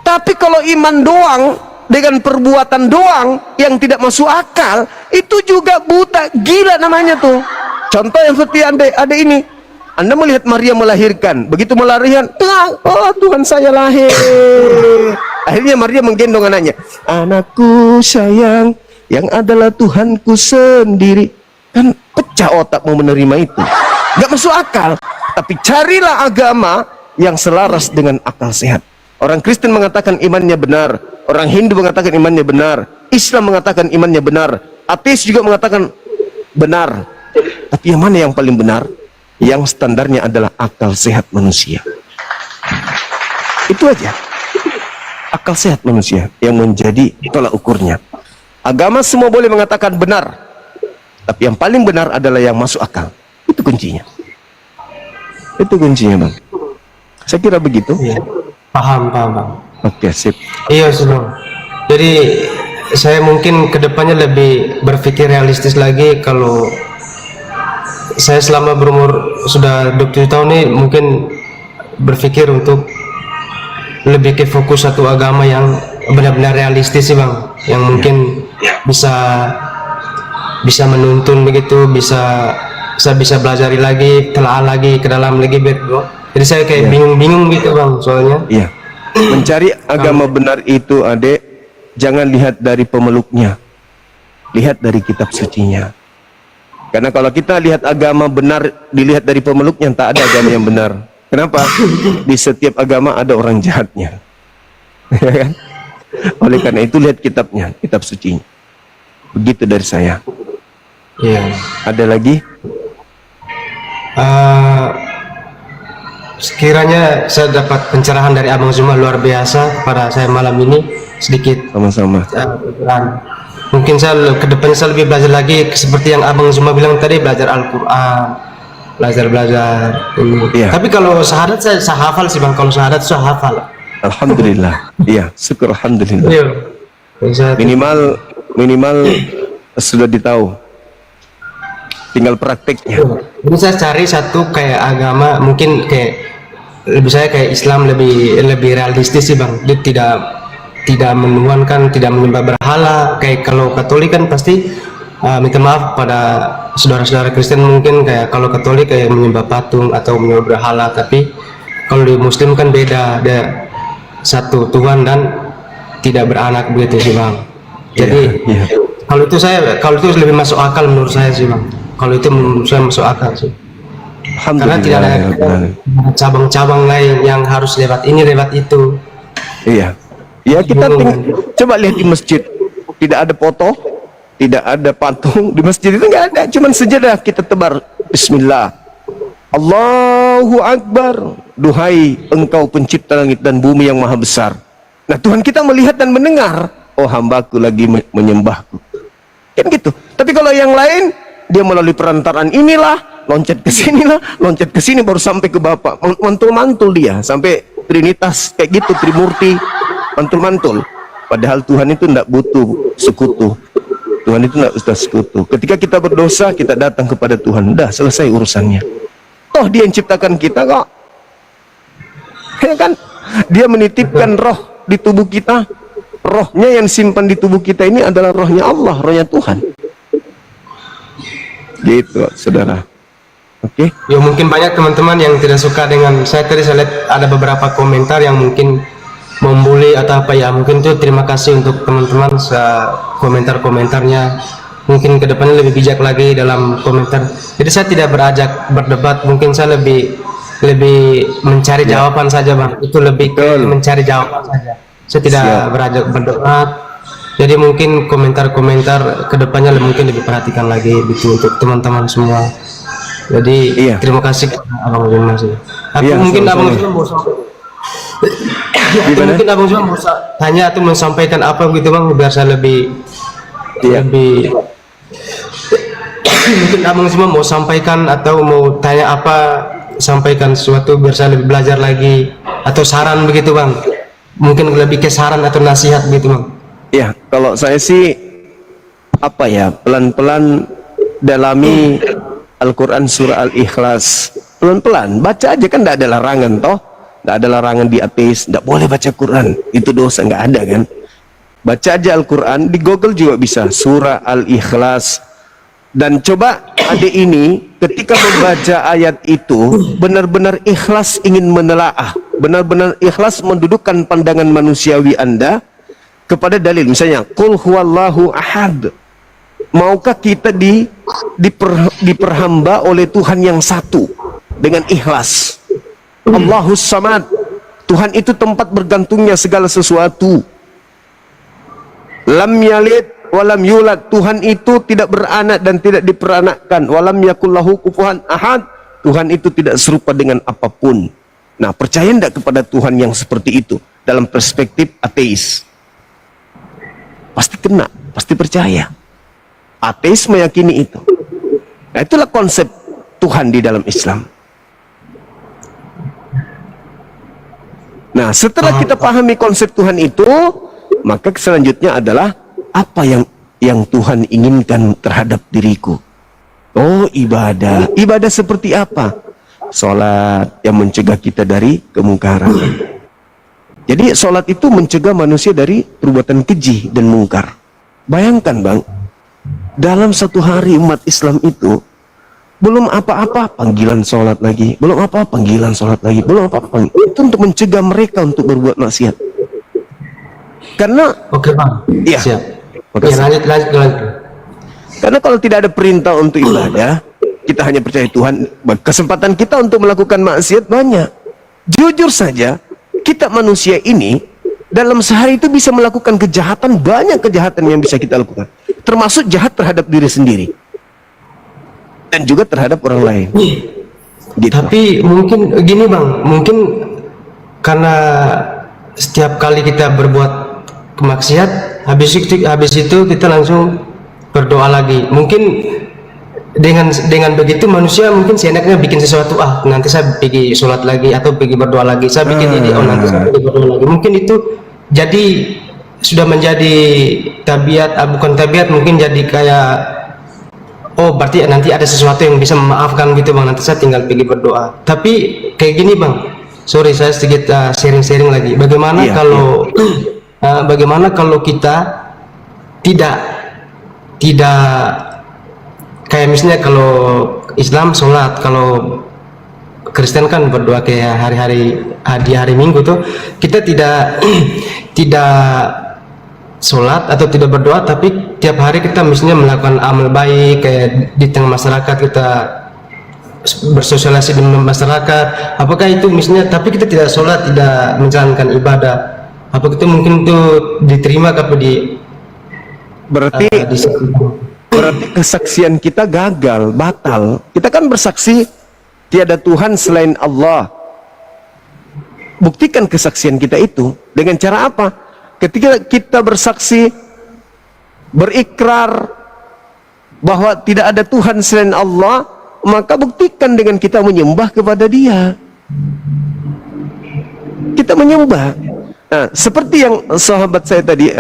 Tapi kalau iman doang dengan perbuatan doang yang tidak masuk akal, itu juga buta, gila namanya tuh. Contoh yang seperti ada ini, Anda melihat Maria melahirkan, begitu melahirkan, oh Tuhan saya lahir. Akhirnya Maria menggendong anaknya. Anakku sayang, yang adalah Tuhanku sendiri. Kan pecah otak mau menerima itu. Gak masuk akal. Tapi carilah agama yang selaras dengan akal sehat. Orang Kristen mengatakan imannya benar, orang Hindu mengatakan imannya benar, Islam mengatakan imannya benar, ateis juga mengatakan benar. Tapi yang mana yang paling benar? Yang standarnya adalah akal sehat manusia. Itu aja. Akal sehat manusia yang menjadi tolak ukurnya. Agama semua boleh mengatakan benar, tapi yang paling benar adalah yang masuk akal. Itu kuncinya. Itu kuncinya, Bang. Saya kira begitu. Iya. Paham, paham, Bang. Oke, sip. Iya, Bang. Jadi saya mungkin kedepannya lebih berpikir realistis lagi. Kalau saya selama berumur sudah 27 tahun ini mungkin berpikir untuk lebih ke fokus satu agama yang benar-benar realistis sih, Bang, yang mungkin bisa menuntun begitu, saya bisa belajar lagi, telah lagi ke dalam lagi, bro. Jadi saya kayak bingung-bingung gitu, Bang, soalnya. Iya. Mencari agama benar itu, Adek, jangan lihat dari pemeluknya. Lihat dari kitab sucinya. Karena kalau kita lihat agama benar dilihat dari pemeluknya, tak ada agama yang benar. Kenapa? Di setiap agama ada orang jahatnya. Ya kan? Oleh karena itu lihat kitabnya, kitab sucinya. Begitu dari saya. Iya. Ada lagi? Sekiranya saya dapat pencerahan dari Abang Zuma luar biasa kepada saya malam ini, sedikit Sama-sama. mungkin saya kedepannya saya lebih belajar lagi seperti yang Abang Zuma bilang tadi, belajar Al-Quran, belajar ini. Iya. Tapi kalau syahadat saya hafal sih, Bang. Kalau syahadat saya hafal. Alhamdulillah. Iya, syukur alhamdulillah. Iya. Bisa. Minimal sudah ditahu. Tinggal prakteknya. Jadi saya cari satu kayak agama mungkin kayak saya kayak Islam lebih realistis sih, Bang. Dia tidak menuhankan, tidak menyembah berhala. Kayak kalau Katolik kan pasti minta maaf pada saudara-saudara Kristen, mungkin kayak kalau Katolik kayak menyembah patung atau menyembah berhala, tapi kalau di Muslim kan beda, ada satu Tuhan dan tidak beranak begitu sih, Bang. Jadi kalau itu lebih masuk akal menurut saya sih, Bang. Kalau itu menurut saya masuk akal sih. Karena tidak ada cabang-cabang lain yang harus lewat ini lewat itu. Iya. Ya kita coba lihat di masjid, tidak ada foto, tidak ada patung di masjid itu, nggak ada, cuman sejadah kita tebar Bismillah, Allahu Akbar, duhai Engkau pencipta langit dan bumi yang maha besar. Nah Tuhan kita melihat dan mendengar, oh hambaku lagi menyembahku, kan gitu. Tapi kalau yang lain dia melalui perantaraan inilah, loncat ke sinilah, loncat ke sini baru sampai ke Bapa, mantul-mantul dia sampai Trinitas kayak gitu, Trimurti, mantul-mantul. Padahal Tuhan itu tidak butuh sekutu. Tuhan itu tidak butuh sekutu. Ketika kita berdosa, kita datang kepada Tuhan, udah selesai urusannya. Toh dia yang ciptakan kita kok, ya kan? Dia menitipkan roh di tubuh kita. Rohnya yang simpan di tubuh kita ini adalah rohnya Allah, rohnya Tuhan. Gitu, saudara. Oke. Ya mungkin banyak teman-teman yang tidak suka dengan saya tadi. Saya lihat ada beberapa komentar yang mungkin membuli atau apa ya. Mungkin itu terima kasih untuk teman-teman komentar-komentarnya. Mungkin kedepannya lebih bijak lagi dalam komentar. Jadi saya tidak berdebat. Mungkin saya lebih mencari jawaban saja, Bang. Itu lebih ke mencari jawaban saja. Saya tidak berajak berdebat. Jadi mungkin komentar-komentar kedepannya mungkin lebih perhatikan lagi gitu untuk teman-teman semua. Jadi terima kasih Abang Zuma sih. Mungkin Abang Zuma mungkin Abang Zuma mau tanya atau menyampaikan apa gitu, Bang, biar saya lebih mungkin Abang Zuma mau sampaikan atau mau tanya apa, sampaikan sesuatu biar saya lebih belajar lagi, atau saran begitu, Bang. Mungkin lebih ke saran atau nasihat gitu, Bang. Ya, kalau saya sih apa ya, pelan-pelan dalami Al-Quran surah Al-Ikhlas, pelan-pelan baca aja, kan tidak ada larangan toh, tidak ada larangan di ateis tidak boleh baca Quran, itu dosa, nggak ada kan. Baca aja Al-Quran, di Google juga bisa surah Al-Ikhlas. Dan coba adik ini ketika membaca ayat itu benar-benar ikhlas ingin menelaah, benar-benar ikhlas mendudukkan pandangan manusiawi Anda kepada dalil. Misalnya, qul huwallahu ahad. Maukah kita diperhamba oleh Tuhan yang satu dengan ikhlas? Allahus samad. Tuhan itu tempat bergantungnya segala sesuatu. Lam yalid walam yulad. Tuhan itu tidak beranak dan tidak diperanakkan. Walam yakullahu kufuwan ahad. Tuhan itu tidak serupa dengan apapun. Nah, percaya tidak kepada Tuhan yang seperti itu dalam perspektif ateis? Pasti kena, pasti percaya. Ateis meyakini itu. Nah, itulah konsep Tuhan di dalam Islam. Nah, setelah kita pahami konsep Tuhan itu, maka selanjutnya adalah apa yang Tuhan inginkan terhadap diriku. Oh, ibadah. Ibadah seperti apa? Salat yang mencegah kita dari kemungkaran. Jadi salat itu mencegah manusia dari perbuatan keji dan mungkar. Bayangkan, Bang, dalam satu hari umat Islam itu belum apa-apa panggilan sholat lagi, belum apa panggilan sholat lagi, belum apa-apa. Itu untuk mencegah mereka untuk berbuat maksiat. Karena Oke, Bang. Iya. Siap. Makasih. Ya, lanjut. Karena kalau tidak ada perintah untuk ibadah, kita hanya percaya Tuhan, kesempatan kita untuk melakukan maksiat banyak. Jujur saja, kita manusia ini dalam sehari itu bisa melakukan kejahatan, banyak kejahatan yang bisa kita lakukan. Termasuk jahat terhadap diri sendiri. Dan juga terhadap orang lain. Gitu. Tapi mungkin gini, Bang, mungkin karena setiap kali kita berbuat kemaksiat, habis itu kita langsung berdoa lagi. Mungkin dengan begitu manusia mungkin seenaknya bikin sesuatu, nanti saya pergi sholat lagi atau pergi berdoa lagi, saya bikin ini, nanti saya pergi berdoa lagi. Mungkin itu jadi sudah menjadi tabiat, bukan tabiat, mungkin jadi kayak, oh berarti nanti ada sesuatu yang bisa memaafkan gitu, Bang, nanti saya tinggal pergi berdoa. Tapi kayak gini, Bang, sorry saya sedikit sharing-sharing lagi. Bagaimana bagaimana kalau kita tidak kayak misalnya kalau Islam sholat, kalau Kristen kan berdoa kayak di hari Minggu tuh, kita tidak sholat atau tidak berdoa, tapi tiap hari kita misalnya melakukan amal baik, kayak di tengah masyarakat kita bersosialisasi dengan masyarakat. Apakah itu misalnya, tapi kita tidak sholat, tidak menjalankan ibadah, apakah itu mungkin itu diterima apa Berarti kesaksian kita gagal, batal. Kita kan bersaksi tiada Tuhan selain Allah. Buktikan kesaksian kita itu dengan cara apa? Ketika kita bersaksi, berikrar bahwa tidak ada Tuhan selain Allah, maka buktikan dengan kita menyembah kepada Dia. Kita menyembah. Nah, seperti yang sahabat saya tadi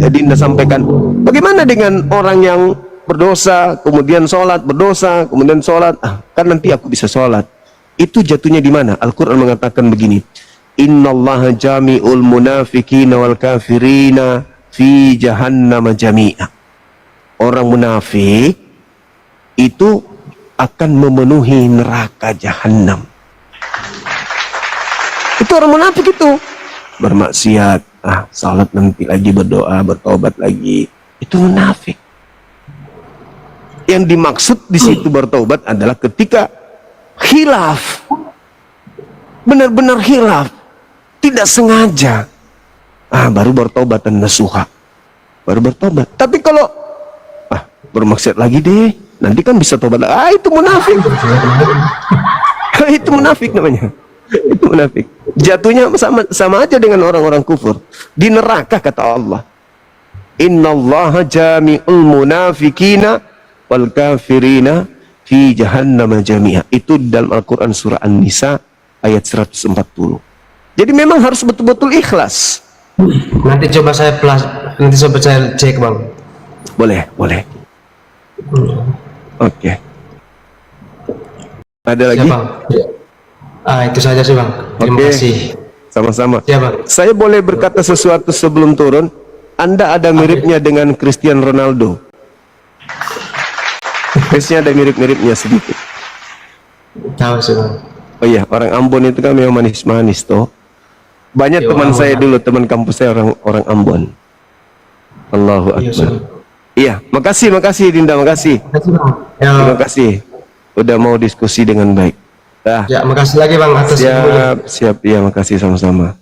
Dinda sampaikan, bagaimana dengan orang yang berdosa, kemudian sholat, berdosa, kemudian sholat, kan nanti aku bisa sholat. Itu jatuhnya di mana? Al-Quran mengatakan begini, Innallaha jami'ul munafiqina wal kafirina fi jahannam jami'a. Orang munafik itu akan memenuhi neraka jahanam. Itu orang munafik itu. Bermaksiat, salat nanti lagi, berdoa, bertobat lagi. Itu munafik. Yang dimaksud di situ bertobat adalah ketika khilaf, benar-benar khilaf, tidak sengaja, baru bertobat dan nasuha, baru bertobat. Tapi kalau bermaksiat lagi deh, nanti kan bisa tobat. Itu munafik. Itu munafik namanya. Itu munafik. Jatuhnya sama aja dengan orang-orang kufur di neraka, kata Allah. Innallaha jami'ul munafiqina wal kafirina fi jahannam jami'a. Itu dalam Al-Quran surah An-Nisa ayat 140. Jadi memang harus betul-betul ikhlas. Nanti coba saya cek, Bang. Boleh. Oke. Ada lagi? Siap, Bang. Itu saja sih, Bang. Terima kasih. Sama-sama. Siap, Bang. Saya boleh berkata sesuatu sebelum turun? Anda ada miripnya dengan Cristiano Ronaldo. Face-nya ada mirip-miripnya sedikit. Tahu sih bang. Oh iya, orang Ambon itu kan memang manis-manis toh. Banyak Yo, teman Ambon, saya Bang. dulu, teman kampus saya orang Ambon. Allahu Iya Akbar. sih. Iya, makasih Dinda, makasih. Makasih bang. Ya, Terima kasih. Udah mau diskusi dengan baik. Dah. ya makasih lagi bang atas ilmunya. Siap, iya, makasih sama-sama.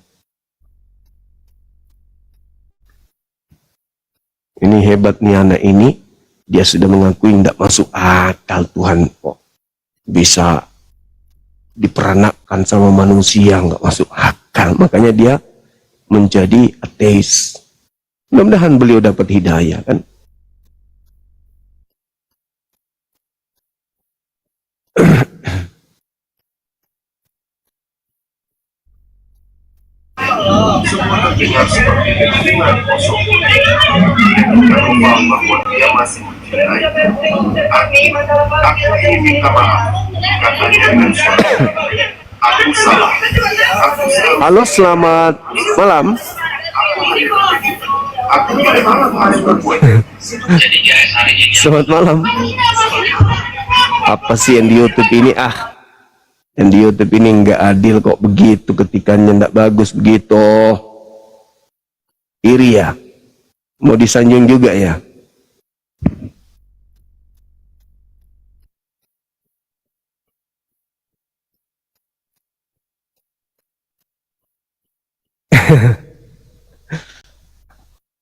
Ini hebat nih anak ini, dia sudah mengakui tidak masuk akal Tuhan kok bisa diperanakkan sama manusia, nggak masuk akal. Makanya dia menjadi ateis. Mudah-mudahan beliau dapat hidayah kan. Semua terdengar seperti dentuman kosong. Lupa bahwa dia masih mencintai. Aku ingin minta maaf, katanya dengan suara. Aku salah. Aku salah. Halo, selamat malam. Aku tidak harus berbuat. Selamat malam. Apa sih yang di YouTube ini? Yang di YouTube ini nggak adil kok begitu, ketikannya nggak bagus begitu. Iri ya? Mau disanjung juga ya?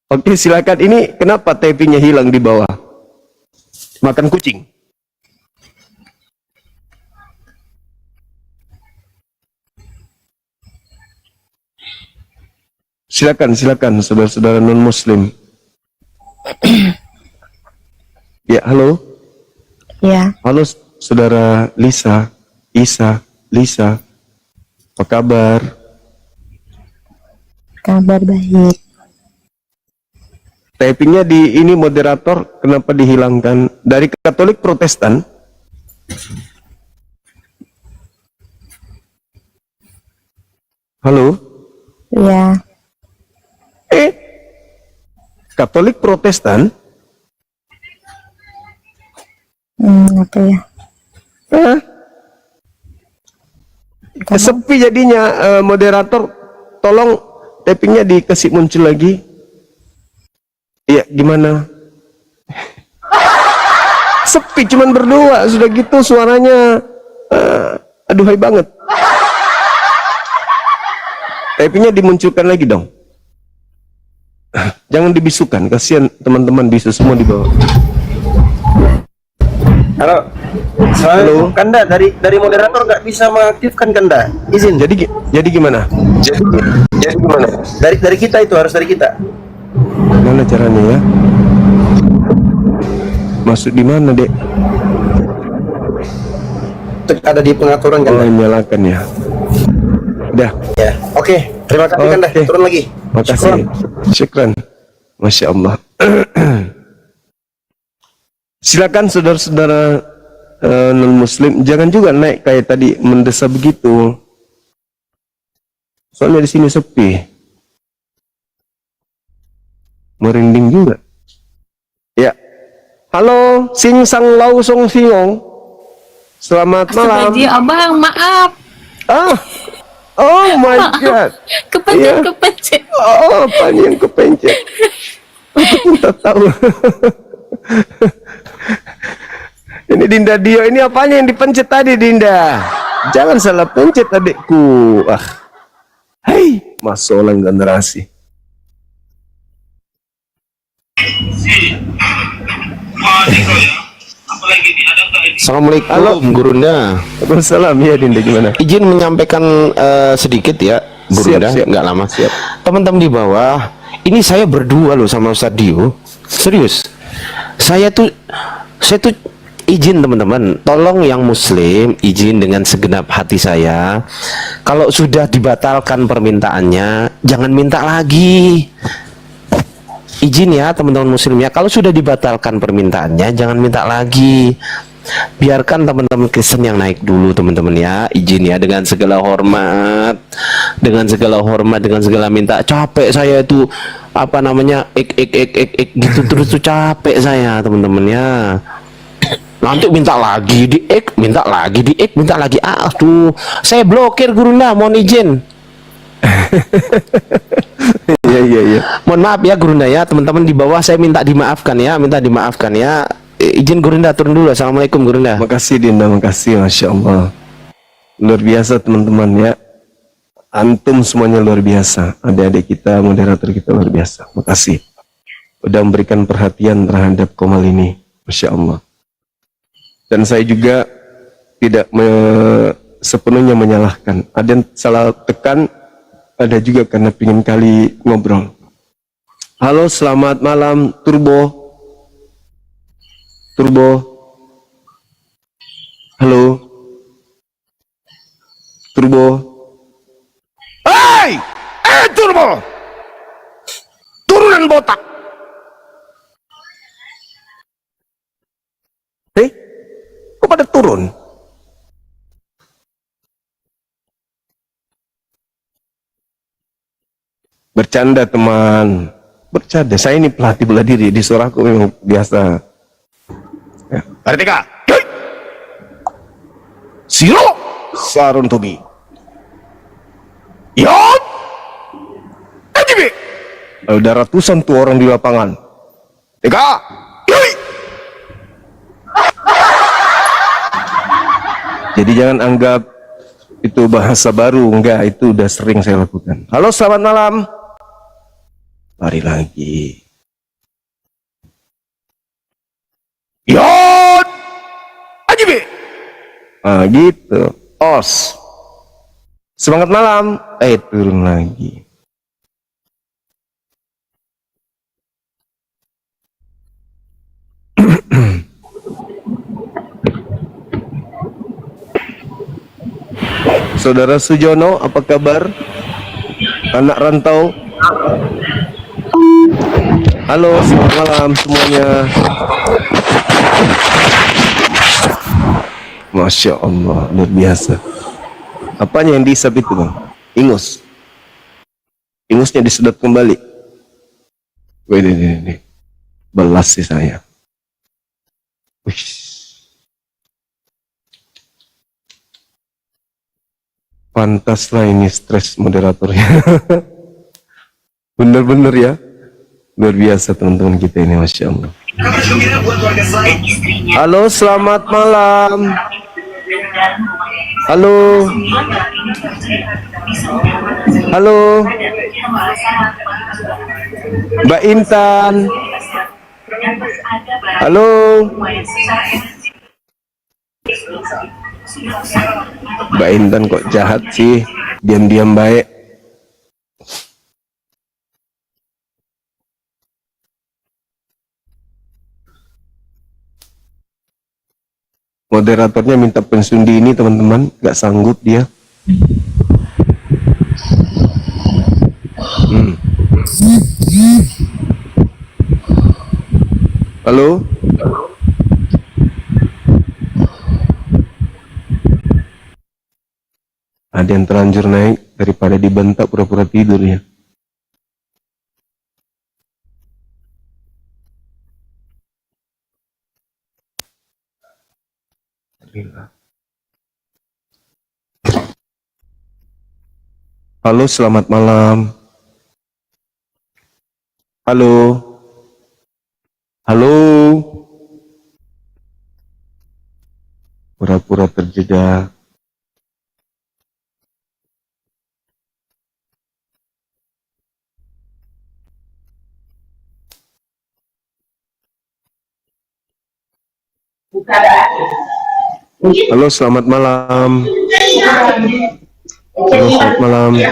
Oke, silakan. Ini kenapa tappingnya hilang di bawah? Makan kucing. Silakan saudara-saudara non muslim. Ya, halo. Ya, Halo saudara Lisa. Apa kabar? kabar baik. Typingnya di ini moderator kenapa dihilangkan? Dari Katolik Protestan? Halo? Ya, Katolik Protestan? apa ya? Hah? Sepi jadinya. Moderator tolong tappingnya dikasih muncul lagi. Iya, gimana? Sepi, cuman berdua, sudah gitu suaranya aduhai banget. Tappingnya dimunculkan lagi dong. Jangan dibisukan, kasihan teman-teman bisu semua di bawah. Halo. Halo. Kanda dari moderator nggak bisa mengaktifkan Kanda. Izin. Jadi gimana? Jadi gimana? Dari kita itu harus dari kita. Gimana caranya ya? Masuk di mana, Dek? Ada di pengaturan Oh, Kanda. nyalakan ya. Udah. Ya. Oke. Terima kasih Kanda. Oke. Turun lagi. Makasih. Syukran. Masya Allah. Silakan saudara-saudara non muslim, jangan juga naik kayak tadi mendesak begitu. Soalnya di sini sepi. Merinding juga. Ya. Halo, sing sang lau song singong. Selamat malam. Astagfirullahaladzim, abang, maaf. Oh my God. Iya. Kepencet. Oh, apa nih yang kepencet? Aku tak tahu. Ini Dinda Dio, ini apanya yang dipencet tadi, Dinda? Jangan salah pencet adikku. Hei, masalah generasi. Assalamualaikum. Halo. Gurunda. Waalaikumsalam, ya Dinda, gimana? Izin menyampaikan sedikit ya, Gurunda. Siap. Nggak lama. Teman-teman di bawah, ini saya berdua loh sama Ustadz Dio. Serius. Saya tuh izin teman-teman, tolong yang muslim izin dengan segenap hati saya. Kalau sudah dibatalkan permintaannya, jangan minta lagi. Izin ya teman-teman muslim ya, kalau sudah dibatalkan permintaannya jangan minta lagi. Biarkan teman-teman Kristen yang naik dulu teman-teman ya. Izin ya, dengan segala hormat, dengan segala minta. Capek saya itu apa namanya gitu terus tuh, capek saya teman-teman ya. nanti minta lagi di ek, minta lagi di ek, minta lagi. Aduh, saya blokir Gurunda, mohon izin. Iya iya iya. Mohon maaf ya Gurunda ya, teman-teman di bawah saya minta dimaafkan ya, minta dimaafkan ya. Izin Gurunda turun dulu. Assalamualaikum Gurunda. Makasih Dinda, makasih, masya Allah. Luar biasa teman-teman ya. Antum semuanya luar biasa. Adik-adik kita, moderator kita luar biasa. Makasih. Udah memberikan perhatian terhadap Komal ini. Masya Allah. Dan saya juga tidak sepenuhnya menyalahkan. Ada yang salah tekan, ada juga karena pingin kali ngobrol. Halo, selamat malam, Turbo. Turbo. Halo. Turbo. Hei! Turbo! Turunan botak! Kok pada turun? Bercanda teman. Bercanda. Saya ini pelatih bela diri. Di suaraku memang biasa. Ya. Artika. Siro. Sarun Tobi. Yon. Ajibi. Ada ratusan tuh orang di lapangan. Tiga. Yoi. Jadi jangan anggap itu bahasa baru. Enggak, itu udah sering saya lakukan. Halo, selamat malam. Lari lagi. Yon. Ajibi. Nah, gitu. Os. Semangat malam. Turun lagi. Saudara Sujono, apa kabar? Anak rantau. Halo, selamat malam semuanya. Masya Allah, luar biasa. Apanya yang diisap itu bang? Ingus. Ingusnya disedot kembali. Wih, ini. Belas sih saya. Wih. Pantaslah ini stres moderatornya. Bener-bener ya. Luar biasa teman-teman kita ini, Masya Allah. Halo, selamat malam. Halo. Halo. Mbak Intan. Halo. Mbak Intan kok jahat sih, diam-diam baik. Moderatornya minta pensiun dini teman-teman, nggak sanggup dia. Halo. Ada yang terlanjur naik daripada dibentak pura-pura tidur ya. Halo, selamat malam. Halo. Halo. Pura-pura terjeda. Halo, selamat malam. Halo, selamat malam. Ya,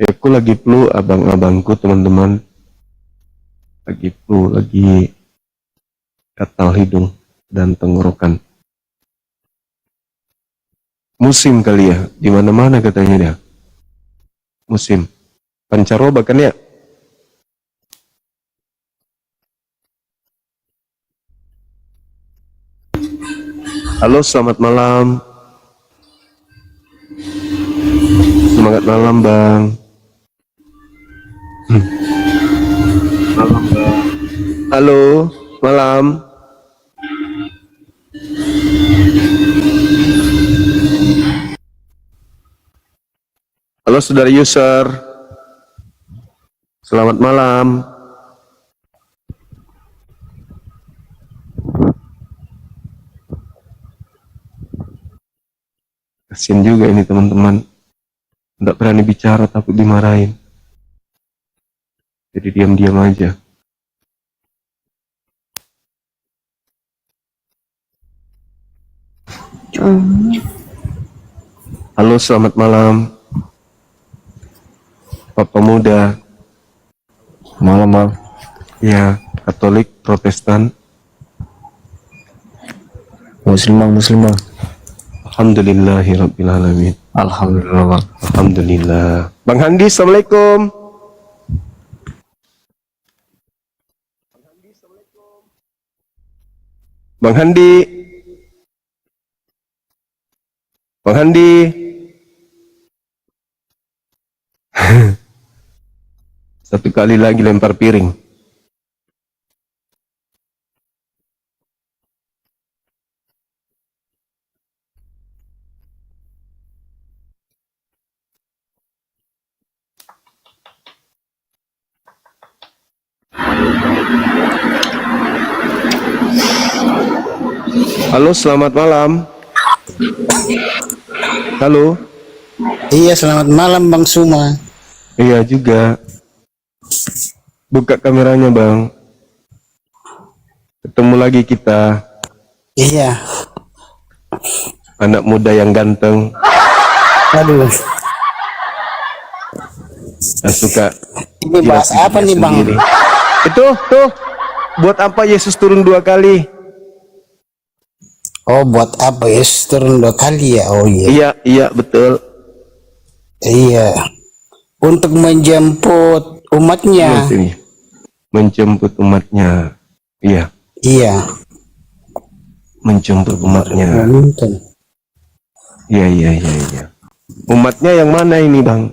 aku lagi flu, abang-abangku teman-teman. Lagi flu, lagi gatal hidung dan tenggorokan. Musim kali ya, di mana-mana katanya dia. Musim. Pancaroba kan ya? Halo, selamat malam. Semangat malam, Bang. Halo, malam. Halo, saudara user. Selamat malam. Kasian juga ini teman-teman. Nggak berani bicara, takut dimarahin. Jadi diam-diam aja. Halo, selamat malam. Papa muda. Malam, Bang. Ya, Katolik, Protestan. Muslim, Bang. Muslim, Bang. Alhamdulillahirrabbilalamin. Alhamdulillah, Bang. Alhamdulillah. Bang Handi, Assalamualaikum. Bang Handi. Bang Handi. Satu kali lagi lempar piring. Halo, selamat malam. Halo. Iya, selamat malam Bang Suma. Iya juga. Buka kameranya, Bang. Ketemu lagi kita. Iya. Anak muda yang ganteng. Aduh. Yang suka. Ini bahas jilat apa nih dirinya Bang? sendiri. Itu, tuh. Buat apa Yesus turun 2 kali? Oh, buat apa Yesus turun 2 kali ya? Oh iya. Iya, iya, betul. Iya. Untuk menjemput Iya, umatnya. sini. Menjemput umatnya. Iya, Iya. menjemput umatnya. Nonton. Iya, iya, iya, iya. Umatnya yang mana ini, Bang?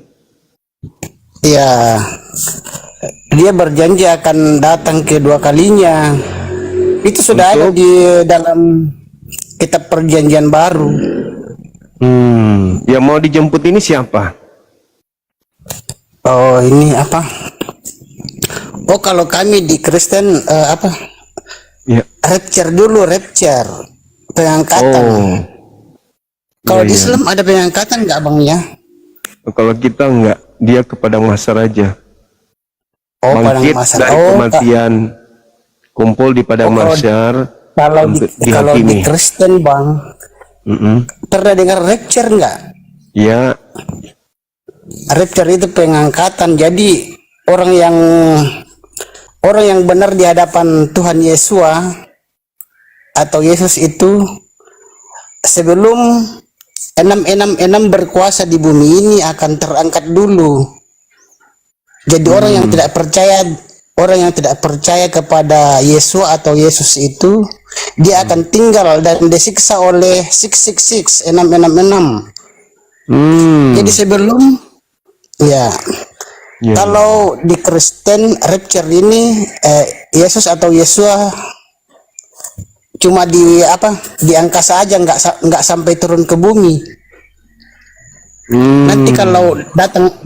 Iya. Dia berjanji akan datang kedua kalinya. Itu sudah ada di dalam kitab perjanjian baru. Yang mau dijemput ini siapa? Oh, ini apa? Oh, kalau kami di Kristen apa? Ya. Rapture dulu, rapture. Pengangkatan. Oh. Kalau Iya, di iya. Islam ada pengangkatan nggak Bang ya? Kalau kita enggak, dia ke padang mahsyar aja. Oh, padang Bangkit mahsyar. dari Oh, kematian, kumpul di padang Oh, kalau- mahsyar kalau di, untuk kalau di dihakimi. Kristen Bang, pernah dengar rapture nggak? Ya, Rapture itu pengangkatan. Jadi orang yang benar di hadapan Tuhan Yesua atau Yesus itu sebelum enam berkuasa di bumi ini akan terangkat dulu. Jadi orang yang tidak percaya kepada Yesua atau Yesus itu dia akan tinggal dan disiksa oleh 666. Jadi sebelum ya ya. kalau di Kristen rapture ini Yesus atau Yesua cuma di angkasa aja, nggak sampai turun ke bumi. Nanti kalau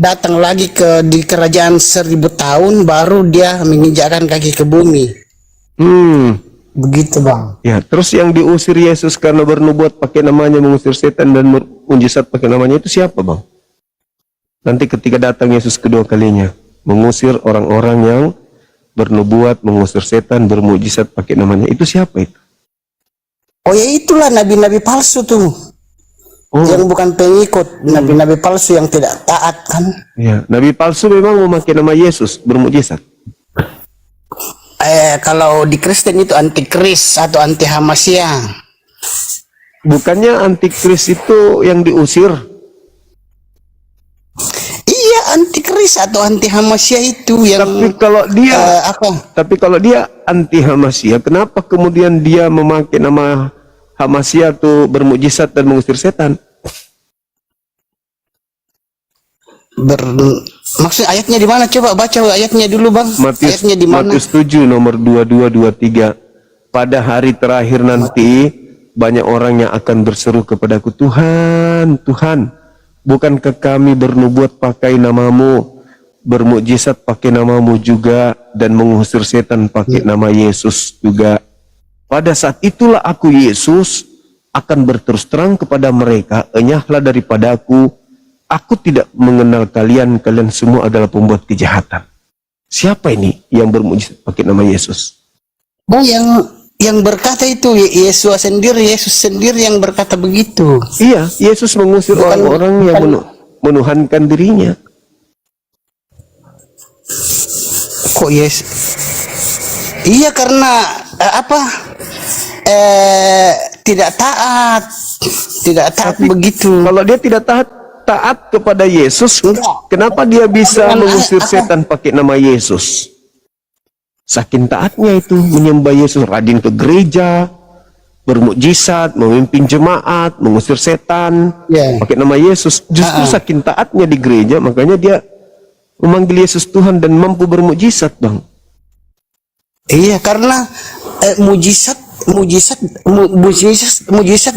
datang lagi di kerajaan 1000 tahun baru dia menginjakkan kaki ke bumi. Begitu Bang. Ya, terus yang diusir Yesus karena bernubuat pakai namanya, mengusir setan dan mujizat pakai namanya itu siapa, Bang? Nanti ketika datang Yesus kedua kalinya, mengusir orang-orang yang bernubuat, mengusir setan, bermujizat pakai namanya, itu siapa itu? Oh ya, itulah nabi-nabi palsu tuh. Yang bukan pengikut, nabi-nabi palsu yang tidak taat kan. Ya, nabi palsu memang memakai nama Yesus, bermujizat. Kalau di Kristen itu antikris atau anti Hamasya. Bukannya antikris itu yang diusir? Iya, antikris atau anti Hamasya itu yang Tapi kalau dia Tapi kalau dia anti Hamasya, kenapa kemudian dia memakai nama Hamasya tuh bermujizat dan mengusir setan? maksud ayatnya di mana? Coba baca ayatnya dulu, Bang. Ayatnya di mana? Matius 7 nomor 22-23. Pada hari terakhir nanti banyak orang yang akan berseru kepadaku, Tuhan, Tuhan, bukankah kami bernubuat pakai namamu, bermukjizat pakai namamu juga, dan mengusir setan pakai nama Yesus juga. Pada saat itulah aku, Yesus, akan berterus terang kepada mereka, enyahlah daripadaku, aku tidak mengenal kalian, kalian semua adalah pembuat kejahatan. Siapa ini yang bermukjizat pakai nama Yesus? Oh, yang berkata itu Yesus sendiri yang berkata begitu. Iya, Yesus mengusir orang-orang yang menuhankan dirinya. Kok Yesus? Iya, karena tidak taat begitu. Kalau dia tidak taat kepada Yesus, kenapa dia bisa mengusir setan pakai nama Yesus? Saking taatnya itu menyembah Yesus, rajin ke gereja, bermukjizat, memimpin jemaat, mengusir setan pakai nama Yesus. Justru saking taatnya di gereja, makanya dia memanggil Yesus Tuhan dan mampu bermukjizat, Bang. Iya, karena mujizat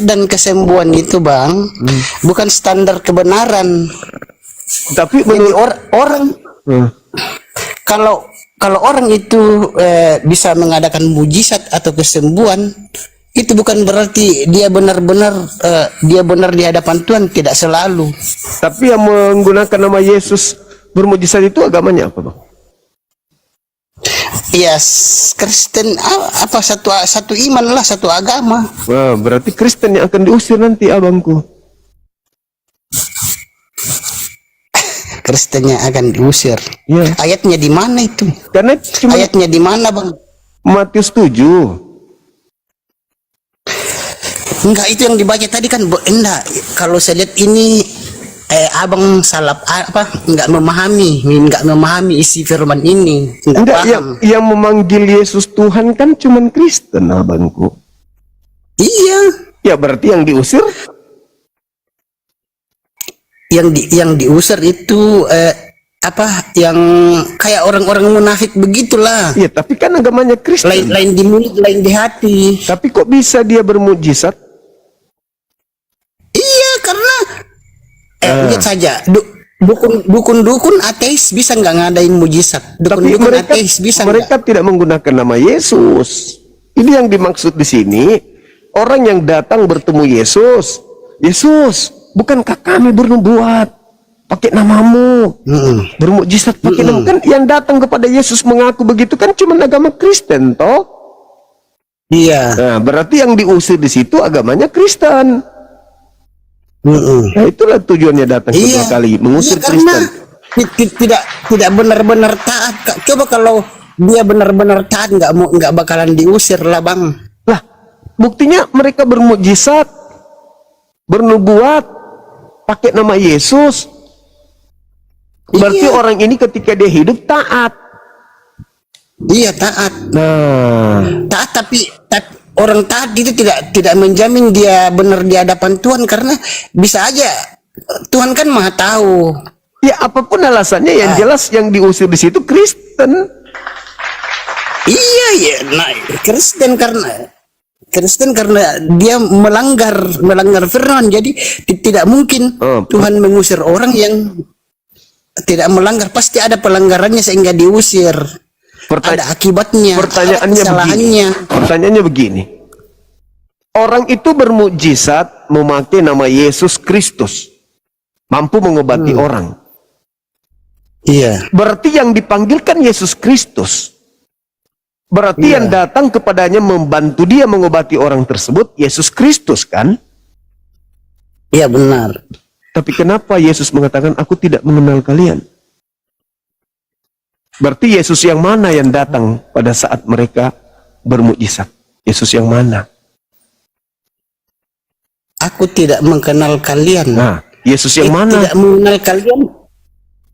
dan kesembuhan itu, Bang, bukan standar kebenaran. Tapi Jadi orang kalau orang itu bisa mengadakan mujizat atau kesembuhan, itu bukan berarti dia benar-benar di hadapan Tuhan, tidak selalu. Tapi yang menggunakan nama Yesus bermujizat itu agamanya apa, Bang? Ya, Kristen apa satu iman lah, satu agama. Wah, berarti Kristen yang akan diusir nanti, abangku. Kristennya akan diusir. Ya. Ayatnya di mana itu? Karena cuma Ayatnya di mana, Bang? Matius 7. Enggak, itu yang dibaca tadi kan, enggak. Kalau saya lihat ini abang salah enggak memahami isi firman ini. Enggak, paham. yang memanggil Yesus Tuhan kan cuman Kristen, abangku. Iya. Ya berarti yang diusir Yang diusir itu yang kayak orang-orang munafik begitulah. ya, tapi kan agamanya Kristen. Lain di mulut, lain di hati. Tapi kok bisa dia bermujizat? Iya, karena lihat saja, dukun ateis bisa nggak ngadain mujizat? Tapi Dukun mereka, ateis bisa mereka tidak menggunakan nama Yesus. Ini yang dimaksud di sini. Orang yang datang bertemu Yesus, Yesus, bukankah kami bernubuat pakai namamu, bermukjizat pakai nama? Kan yang datang kepada Yesus mengaku begitu kan cuma agama Kristen, toh? Iya. Nah, berarti yang diusir di situ agamanya Kristen. Nah, itulah tujuannya datang kedua kali, mengusir karena Kristen. tidak benar-benar taat. Coba kalau dia benar-benar taat, nggak bakalan diusir lah, Bang. Lah, buktinya mereka bermukjizat, bernubuat pakai nama Yesus. Berarti orang ini ketika dia hidup taat. Iya, taat. Nah, Taat, tapi orang taat itu tidak menjamin dia benar di hadapan Tuhan, karena bisa aja Tuhan kan Maha tahu. ya apapun alasannya, yang jelas yang diusir di situ Kristen. Iya, ya. Nah, Kristen karena dia melanggar firman, jadi tidak mungkin Tuhan mengusir orang yang tidak melanggar. Pasti ada pelanggarannya sehingga diusir. Ada akibatnya, Pertanyaannya begini. Orang itu bermukjizat memakai nama Yesus Kristus, mampu mengobati orang. Iya. Berarti yang dipanggilkan Yesus Kristus. Berarti yang datang kepadanya membantu dia mengobati orang tersebut Yesus Kristus, kan? Iya, benar. Tapi kenapa Yesus mengatakan aku tidak mengenal kalian? Berarti Yesus yang mana yang datang pada saat mereka bermukjizat? Yesus yang mana? Aku tidak mengenal kalian. Nah, Yesus yang mana? Tidak mengenal kalian.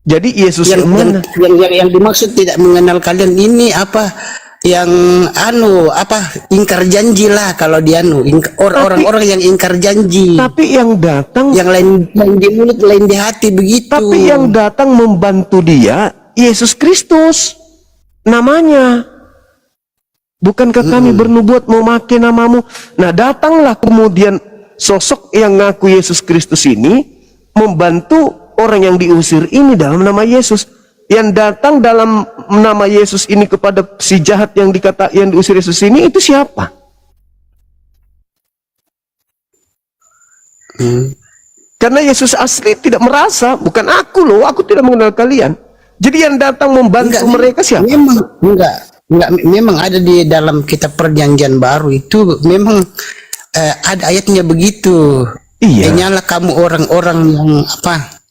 Jadi Yesus yang mana? Yang dimaksud tidak mengenal kalian ini apa? yang anu apa ingkar janji lah kalau dia anu orang-orang yang ingkar janji. Tapi yang datang, yang lain di mulut lain di hati begitu. tapi yang datang membantu dia Yesus Kristus namanya. Bukankah kami bernubuat memakai namamu? Nah, datanglah kemudian sosok yang ngaku Yesus Kristus ini membantu orang yang diusir ini dalam nama Yesus. Yang datang dalam nama Yesus ini kepada si jahat yang diusir Yesus ini itu siapa? Karena Yesus asli tidak merasa, bukan aku loh, aku tidak mengenal kalian. Jadi yang datang membantu mereka siapa? Memang ada di dalam kitab Perjanjian Baru itu memang ada ayatnya begitu. Iya. Hanyalah kamu orang-orang yang apa?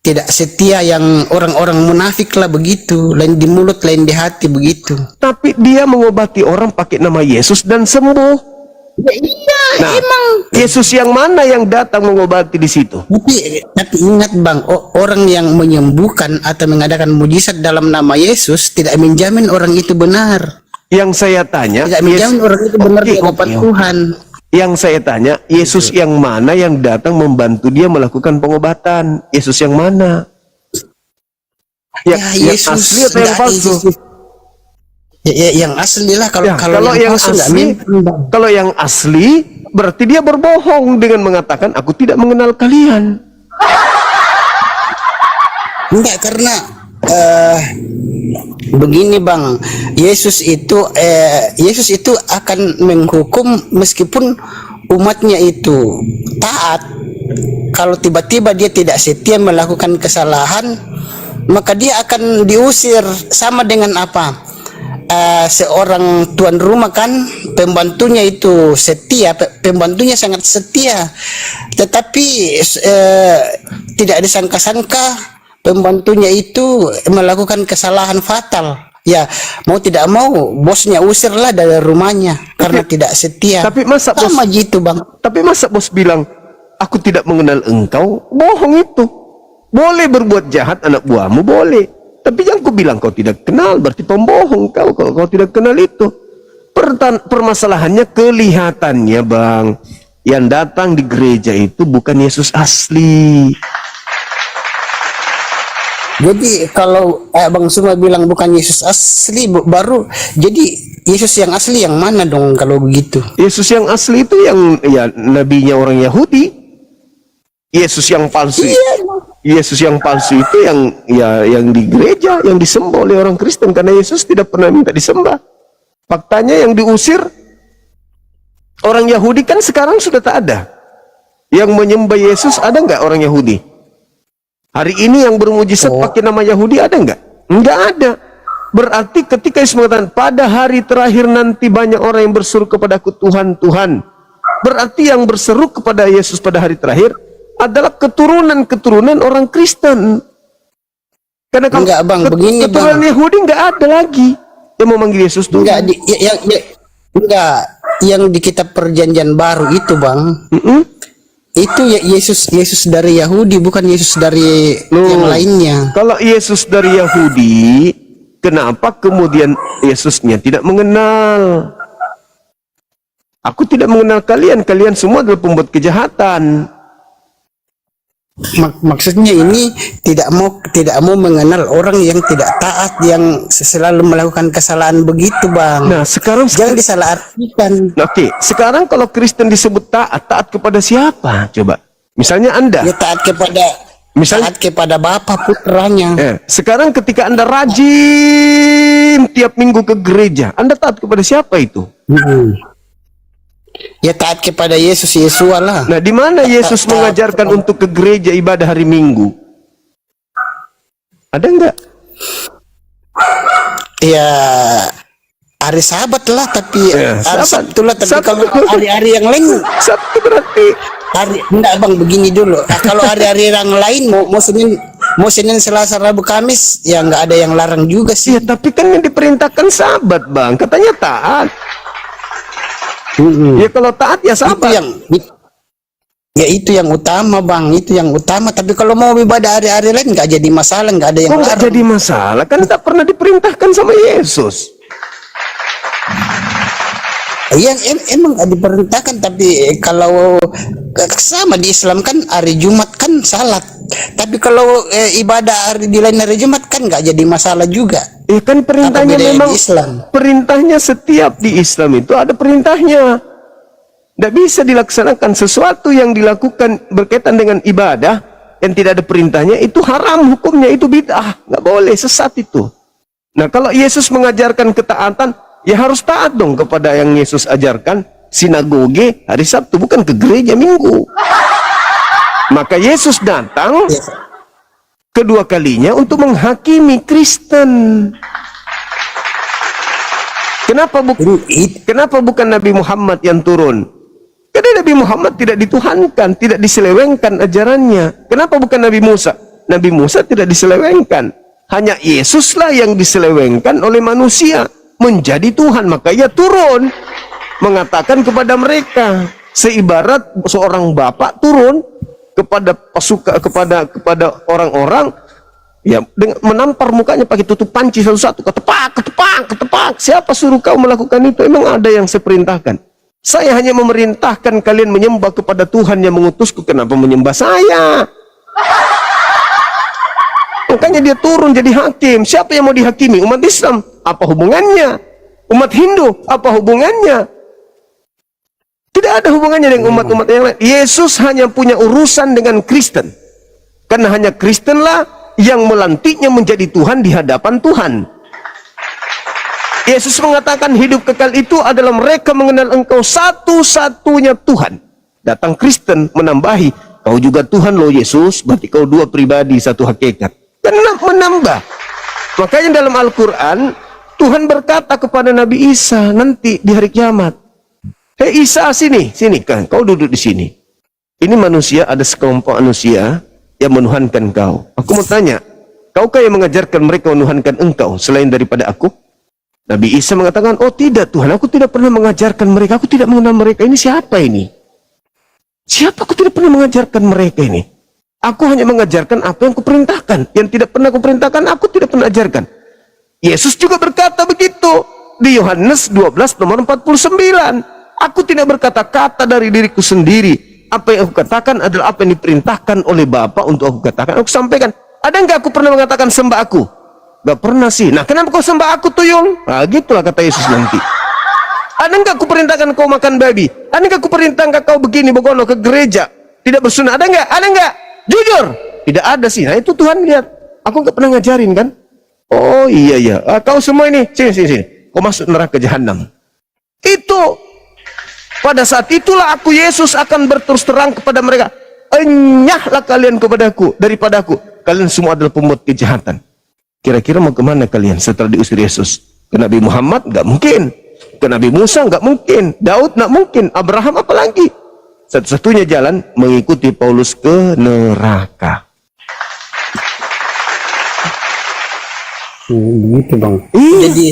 Tidak setia, yang orang-orang munafik lah begitu, lain di mulut lain di hati begitu. Tapi dia mengobati orang pakai nama Yesus dan sembuh. Ya, iya, Nah, emang. Yesus yang mana yang datang mengobati di situ? Tapi ingat bang, orang yang menyembuhkan atau mengadakan mujizat dalam nama Yesus tidak menjamin orang itu benar. Yang saya tanya, Tidak menjamin orang itu benar di hadapan oke. Tuhan. Yang saya tanya, Yesus yang mana yang datang membantu dia melakukan pengobatan? Yesus yang mana? Yang Yesus asli atau yang enggak, palsu? Yang asli lah. Kalau Ya, kalau yang palsu enggak asli, mungkin, Bang. kalau yang asli berarti dia berbohong dengan mengatakan aku tidak mengenal kalian. Enggak, karena begini bang, Yesus itu akan menghukum meskipun umatnya itu taat. Kalau tiba-tiba dia tidak setia melakukan kesalahan, maka dia akan diusir. Sama dengan apa? Seorang tuan rumah kan, pembantunya itu setia, pembantunya sangat setia, tetapi tidak disangka-sangka pembantunya itu melakukan kesalahan fatal. Ya, mau tidak mau bosnya usirlah dari rumahnya karena tidak setia. Tapi masa sama gitu bang. Tapi masa bos bilang aku tidak mengenal engkau? Bohong itu. Boleh berbuat jahat anak buahmu, boleh. Tapi yang ku bilang kau tidak kenal berarti pembohong kau kalau kau tidak kenal itu. Permasalahannya kelihatannya bang, yang datang di gereja itu bukan Yesus asli. Jadi kalau Bang Suma bilang bukan Yesus asli, baru jadi Yesus yang asli yang mana dong kalau begitu? Yesus yang asli itu yang ya nabinya orang Yahudi. Yesus yang palsu. Yesus yang palsu itu yang di gereja, yang disembah oleh orang Kristen karena Yesus tidak pernah minta disembah. Faktanya yang diusir orang Yahudi kan sekarang sudah tak ada. Yang menyembah Yesus ada nggak orang Yahudi? Hari ini yang bermujizat pakai nama Yahudi ada nggak? Nggak ada. Berarti ketika Yesus mengatakan pada hari terakhir nanti banyak orang yang berseru kepadaku Tuhan, Tuhan. Berarti yang berseru kepada Yesus pada hari terakhir adalah keturunan orang Kristen. Karena kalau enggak, Bang, begini, keturunan Bang. Yahudi nggak ada lagi yang mau manggil Yesus Tuhan. Enggak, yang di kitab Perjanjian Baru itu bang. Itu ya Yesus dari Yahudi, bukan Yesus dari yang lainnya. Kalau Yesus dari Yahudi, kenapa kemudian Yesusnya tidak mengenal? Aku tidak mengenal kalian, kalian semua adalah pembuat kejahatan. Maksudnya ini tidak mau mengenal orang yang tidak taat, yang selalu melakukan kesalahan begitu bang. Nah sekarang jangan disalahartikan. Oke, sekarang kalau Kristen disebut taat kepada siapa? Coba, misalnya Anda. Ya taat kepada Bapa putranya. Sekarang ketika Anda rajin tiap minggu ke gereja, Anda taat kepada siapa itu? Ya taat kepada Yesus Yesua lah. Nah, di mana Yesus mengajarkan untuk ke gereja ibadah hari Minggu? Ada enggak? Ya hari Sabat lah, tapi hari Sabtu lah. Tapi kalau hari-hari yang lain, Sabtu berarti enggak bang, begini dulu. Kalau hari-hari yang lain mau Senin, Selasa, Rabu, Kamis, ya nggak ada yang larang juga sih. Ya, tapi kan yang diperintahkan Sabat bang, katanya taat. Ya kalau taat ya Sabat. Itu yang utama bang, itu yang utama. Tapi kalau mau ibadah hari-hari lain nggak jadi masalah, nggak ada yang larang. Nggak jadi masalah, kan tak pernah diperintahkan sama Yesus. Yang emang diperintahkan, tapi kalau sama di Islam kan hari Jumat kan salat. Tapi kalau ibadah di lain hari Jumat kan nggak jadi masalah juga. Kan perintahnya bedanya memang di Islam? perintahnya setiap di Islam itu ada perintahnya. Tidak bisa dilaksanakan sesuatu yang dilakukan berkaitan dengan ibadah yang tidak ada perintahnya, itu haram hukumnya, itu bid'ah, nggak boleh, sesat itu. Nah, kalau Yesus mengajarkan ketaatan, ya harus taat dong kepada yang Yesus ajarkan. Sinagoge hari Sabtu, bukan ke gereja Minggu. Maka Yesus datang kedua kalinya untuk menghakimi Kristen. Kenapa bukan Nabi Muhammad yang turun? Karena Nabi Muhammad tidak dituhankan, tidak diselewengkan ajarannya. Kenapa bukan Nabi Musa? Nabi Musa tidak diselewengkan. Hanya Yesuslah yang diselewengkan oleh manusia menjadi Tuhan. Maka ia turun mengatakan kepada mereka, seibarat seorang bapak turun kepada pasukan, kepada orang-orang, ya, dengan menampar mukanya pakai tutup panci satu-satu, ketepak. Siapa suruh kau melakukan itu? Emang ada yang saya perintahkan? Saya hanya memerintahkan kalian menyembah kepada Tuhan yang mengutusku. Kenapa menyembah saya? Makanya dia turun jadi hakim. Siapa yang mau dihakimi? Umat Islam. Apa hubungannya? Umat Hindu. Apa hubungannya? Tidak ada hubungannya dengan umat-umat yang lain. Yesus hanya punya urusan dengan Kristen. Karena hanya Kristenlah yang melantiknya menjadi Tuhan di hadapan Tuhan. Yesus mengatakan hidup kekal itu adalah mereka mengenal Engkau satu-satunya Tuhan. Datang Kristen menambahi, kau juga Tuhan loh Yesus, berarti kau dua pribadi, satu hakikat. Karena menambah. Makanya dalam Al-Quran, Tuhan berkata kepada Nabi Isa nanti di hari kiamat, hei Isa, sini kan, kau duduk di sini. Ini manusia, ada sekelompok manusia yang menuhankan kau. Aku mau tanya, kaukah yang mengajarkan mereka menuhankan engkau selain daripada aku? Nabi Isa mengatakan, oh tidak Tuhan, aku tidak pernah mengajarkan mereka, aku tidak mengenal mereka. Ini siapa ini? Siapa? Aku tidak pernah mengajarkan mereka ini. Aku hanya mengajarkan apa yang kuperintahkan. Yang tidak pernah kuperintahkan, aku tidak pernah ajarkan. Yesus juga berkata begitu di Yohanes 12 nomor 49. Aku tidak berkata-kata dari diriku sendiri. Apa yang aku katakan adalah apa yang diperintahkan oleh Bapa untuk aku katakan. Aku sampaikan. Ada enggak aku pernah mengatakan sembah aku? Gak pernah sih. Nah, kenapa kau sembah aku tuyul? Nah, gitulah kata Yesus nanti. Ada enggak aku perintahkan kau makan babi? Ada enggak aku perintahkan kau begini begono ke gereja? Tidak bersunat. Ada enggak? Ada enggak? Jujur. Tidak ada sih. Nah, itu Tuhan lihat. Aku enggak pernah ngajarin kan? Oh iya. Kau semua ini sini. Kau masuk neraka jahanam. Itu pada saat itulah aku Yesus akan berterus terang kepada mereka. Enyahlah kalian kepadaku daripada aku. Kalian semua adalah pembuat kejahatan. Kira-kira mau kemana kalian setelah diusir Yesus? Ke Nabi Muhammad? Nggak mungkin. Ke Nabi Musa? Nggak mungkin. Daud? Nggak mungkin. Abraham apalagi? Satu-satunya jalan mengikuti Paulus ke neraka. Gitu bang. Iya.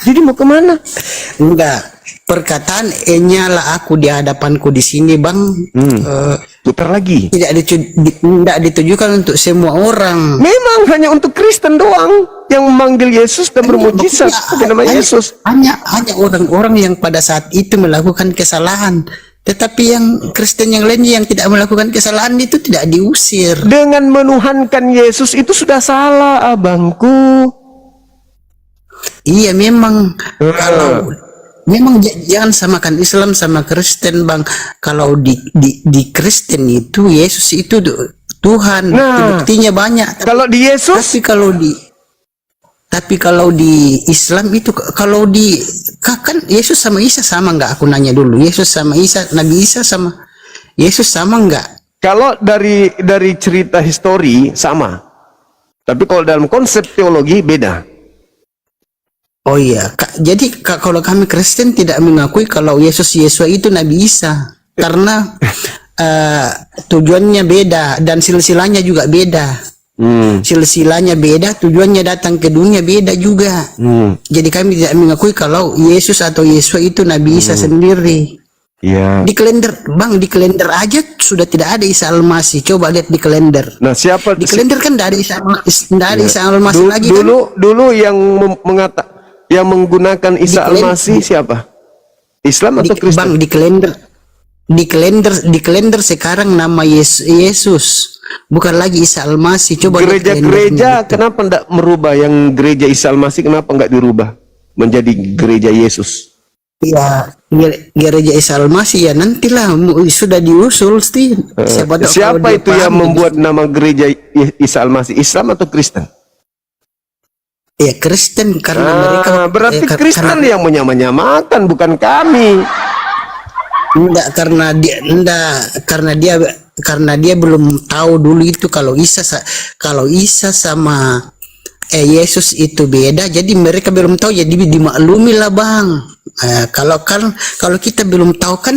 Jadi mau kemana? Enggak. Perkataan enyalah aku di hadapanku di sini bang. Putar lagi. Tidak ditujukan untuk semua orang. Memang hanya untuk Kristen doang yang memanggil Yesus dan bermujizat pakai nama Yesus. Hanya orang-orang yang pada saat itu melakukan kesalahan. Tetapi yang Kristen yang lainnya yang tidak melakukan kesalahan itu tidak diusir. Dengan menuhankan Yesus itu sudah salah, abangku. Iya memang. Kalau memang jangan samakan Islam sama Kristen bang. Kalau di Kristen itu Yesus itu Tuhan. Nah, buktinya banyak. Kalau di Yesus, tapi kalau di Islam itu kalau di kan Yesus sama Isa sama nggak? Aku nanya dulu. Yesus sama Isa, Nabi Isa sama Yesus sama nggak? kalau dari cerita histori sama. Tapi kalau dalam konsep teologi beda. Oh iya, jadi kalau kami Kristen tidak mengakui kalau Yesus itu Nabi Isa karena tujuannya beda dan silsilahnya juga beda. Silsilahnya beda, tujuannya datang ke dunia beda juga. Jadi kami tidak mengakui kalau Yesus atau Yesua itu Nabi Isa sendiri. Iya. Di kalender, bang, di kalender aja sudah tidak ada Isa Al-Masih. Coba lihat di kalender. Nah, siapa di kalender kan tidak ada Isa Al-Masih lagi. Dulu yang mengatakan Yang menggunakan Isa Di kalender. Al-Masih siapa? Islam atau Kristen? Bang, di kalender sekarang nama Yesus, bukan lagi Isa Al-Masih. Coba lihat Gereja-gereja kalendernya. kenapa enggak merubah yang gereja Isa Al-Masih, kenapa enggak dirubah menjadi gereja Yesus? Ya, gereja Isa Al-Masih ya nantilah sudah diusul sih. Siapa itu yang membuat nama gereja Isa Al-Masih? Islam atau Kristen? Ya Kristen, karena mereka berarti Kristen yang menyamakan, bukan kami. enggak, karena dia belum tahu dulu itu kalau Isa sama Yesus itu beda, jadi mereka belum tahu, jadi dimaklumi lah bang. Kalau kita belum tahu kan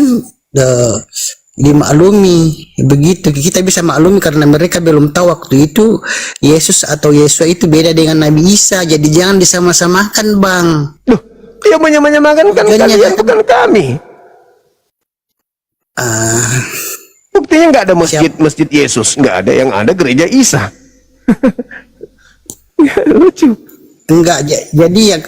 dimaklumi, begitu kita bisa maklumi karena mereka belum tahu waktu itu Yesus atau Yesua itu beda dengan Nabi Isa, jadi jangan disama-samakan bang. Loh, yang menyamakan kan kalian, bukan kami. Buktinya nggak ada masjid Yesus, nggak ada, yang ada gereja Isa. Lucu. Enggak, jadi yang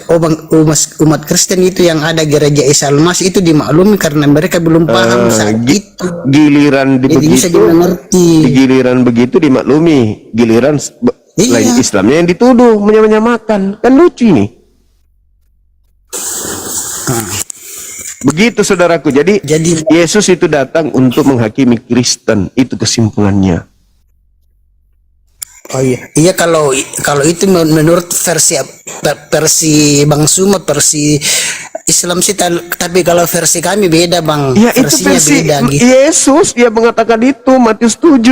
umat Kristen itu yang ada gereja Isa Al-Masih itu dimaklumi karena mereka belum paham saat itu. Giliran Jadi bisa dimengerti. giliran begitu dimaklumi, giliran lain Islamnya yang dituduh menyamakan, kan lucu ini. Begitu saudaraku. Jadi Yesus itu datang untuk menghakimi Kristen, itu kesimpulannya. Oh iya, kalau itu menurut versi Bang Suma, versi Islam sih, tapi kalau versi kami beda bang. Ya itu versi beda, gitu. Yesus dia mengatakan itu, Matius 7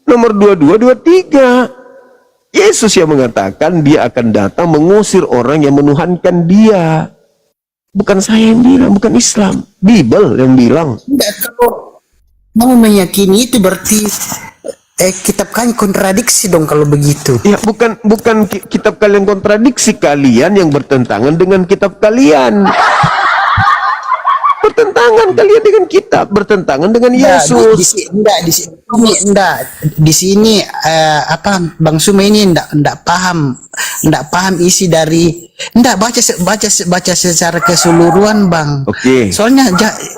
nomor 22 23. Yesus yang mengatakan dia akan datang mengusir orang yang menuhankan dia. Bukan saya yang bilang, bukan Islam, Bible yang bilang. Enggak, kalau mau meyakini itu berarti kitab kalian kontradiksi dong kalau begitu. Ya bukan kitab kalian kontradiksi, kalian yang bertentangan dengan kitab kalian. Bertentangan kalian dengan kitab, bertentangan dengan Yesus. Di sini Bang Suma ini enggak paham isi dari, baca secara keseluruhan bang. Oke. Soalnya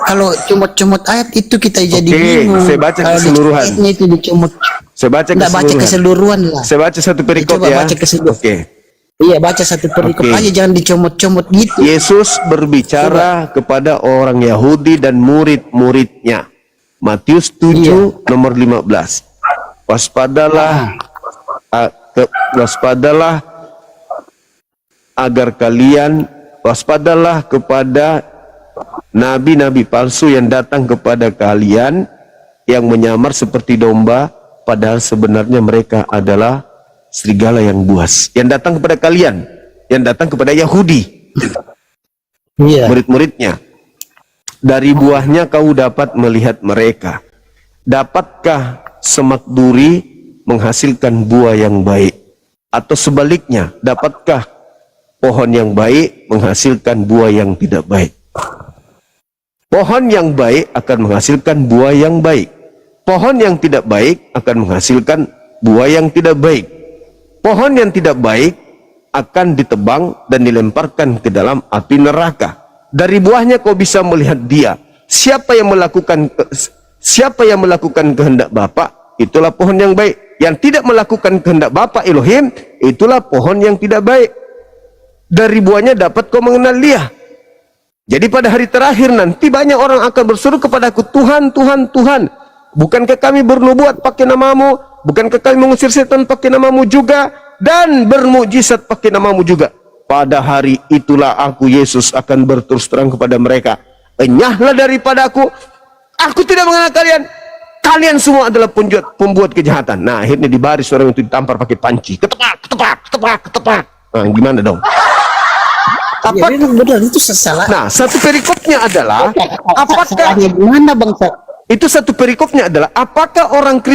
kalau comot ayat itu kita jadi bingung. Saya baca keseluruhan. Itu dicomot. Saya baca baca keseluruhan lah. Saya baca satu perikop Coba ya. baca keseluruhan. Oke. Iya, baca satu perikop aja, jangan dicomot-comot gitu. Yesus berbicara kepada orang Yahudi dan murid-muridnya. Matius 7 nomor 15. Waspadalah agar kalian waspadalah kepada nabi-nabi palsu yang datang kepada kalian, yang menyamar seperti domba padahal sebenarnya mereka adalah serigala yang buas. Yang datang kepada kalian, yang datang kepada Yahudi, murid-muridnya. Dari buahnya kau dapat melihat mereka. Dapatkah semak duri menghasilkan buah yang baik? Atau sebaliknya, dapatkah pohon yang baik menghasilkan buah yang tidak baik? Pohon yang baik akan menghasilkan buah yang baik. Pohon yang tidak baik akan menghasilkan buah yang tidak baik. Pohon yang tidak baik akan ditebang dan dilemparkan ke dalam api neraka. Dari buahnya kau bisa melihat dia. Siapa yang melakukan kehendak Bapa, itulah pohon yang baik. Yang tidak melakukan kehendak Bapa Elohim, itulah pohon yang tidak baik. Dari buahnya dapat kau mengenal dia. Jadi pada hari terakhir nanti banyak orang akan berseru kepadaku, Tuhan, Tuhan, Tuhan, bukankah kami bernubuat pakai namamu? Bukankah kami mengusir setan pakai namamu juga, dan bermukjizat pakai namamu juga? Pada hari itulah aku, Yesus, akan berterus terang kepada mereka, enyahlah daripada aku tidak mengenal kalian. Kalian semua adalah pembuat kejahatan. Nah, akhirnya di baris orang itu ditampar pakai panci. Ketepak, ketepak, ketepak, ketepak. Nah, gimana dong? Ya, benar, itu salah. Nah, satu perikopnya adalah, apakah gimana bang? itu satu perikopnya adalah, apakah orang Kristen